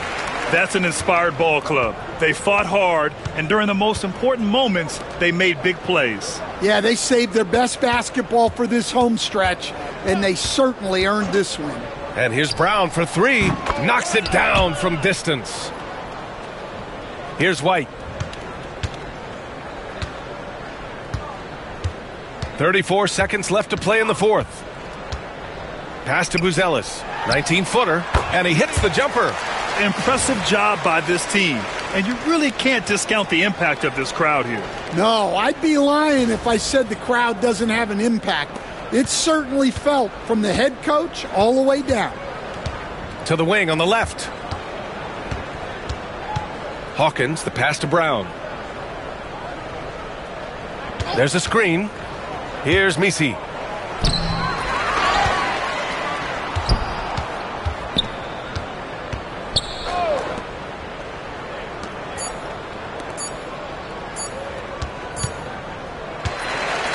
That's an inspired ball club. They fought hard, and during the most important moments, they made big plays. Yeah, they saved their best basketball for this home stretch, and they certainly earned this win. And here's Brown for three. Knocks it down from distance. Here's White. 34 seconds left to play in the fourth. Pass to Buzelis. 19-footer, and he hits the jumper. Impressive job by this team. And you really can't discount the impact of this crowd here. No, I'd be lying if I said the crowd doesn't have an impact. It's certainly felt from the head coach all the way down. To the wing on the left. Hawkins, the pass to Brown. There's a screen. Here's Misi.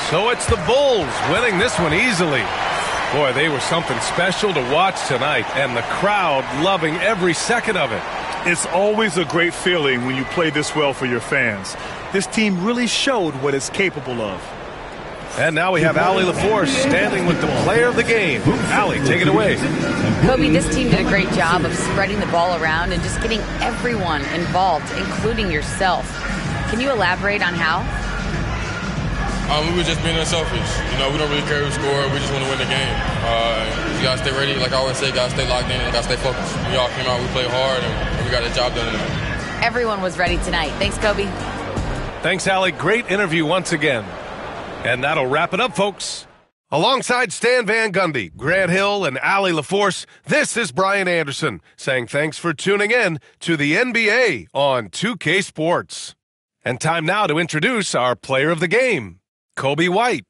So it's the Bulls winning this one easily. Boy, they were something special to watch tonight, and the crowd loving every second of it. It's always a great feeling when you play this well for your fans. This team really showed what it's capable of. And now we have Allie LaForce standing with the player of the game. Allie, take it away. Kobe, this team did a great job of spreading the ball around and just getting everyone involved, including yourself. Can you elaborate on how? We were just being unselfish. You know, we don't really care who scored. We just want to win the game. You got to stay ready. Like I always say, got to stay locked in and got to stay focused. We all came out, we played hard, and we got the job done tonight. Everyone was ready tonight. Thanks, Kobe. Thanks, Allie. Great interview once again. And that'll wrap it up, folks. Alongside Stan Van Gundy, Grant Hill, and Allie LaForce, this is Brian Anderson saying thanks for tuning in to the NBA on 2K Sports. And time now to introduce our player of the game, Kobe White.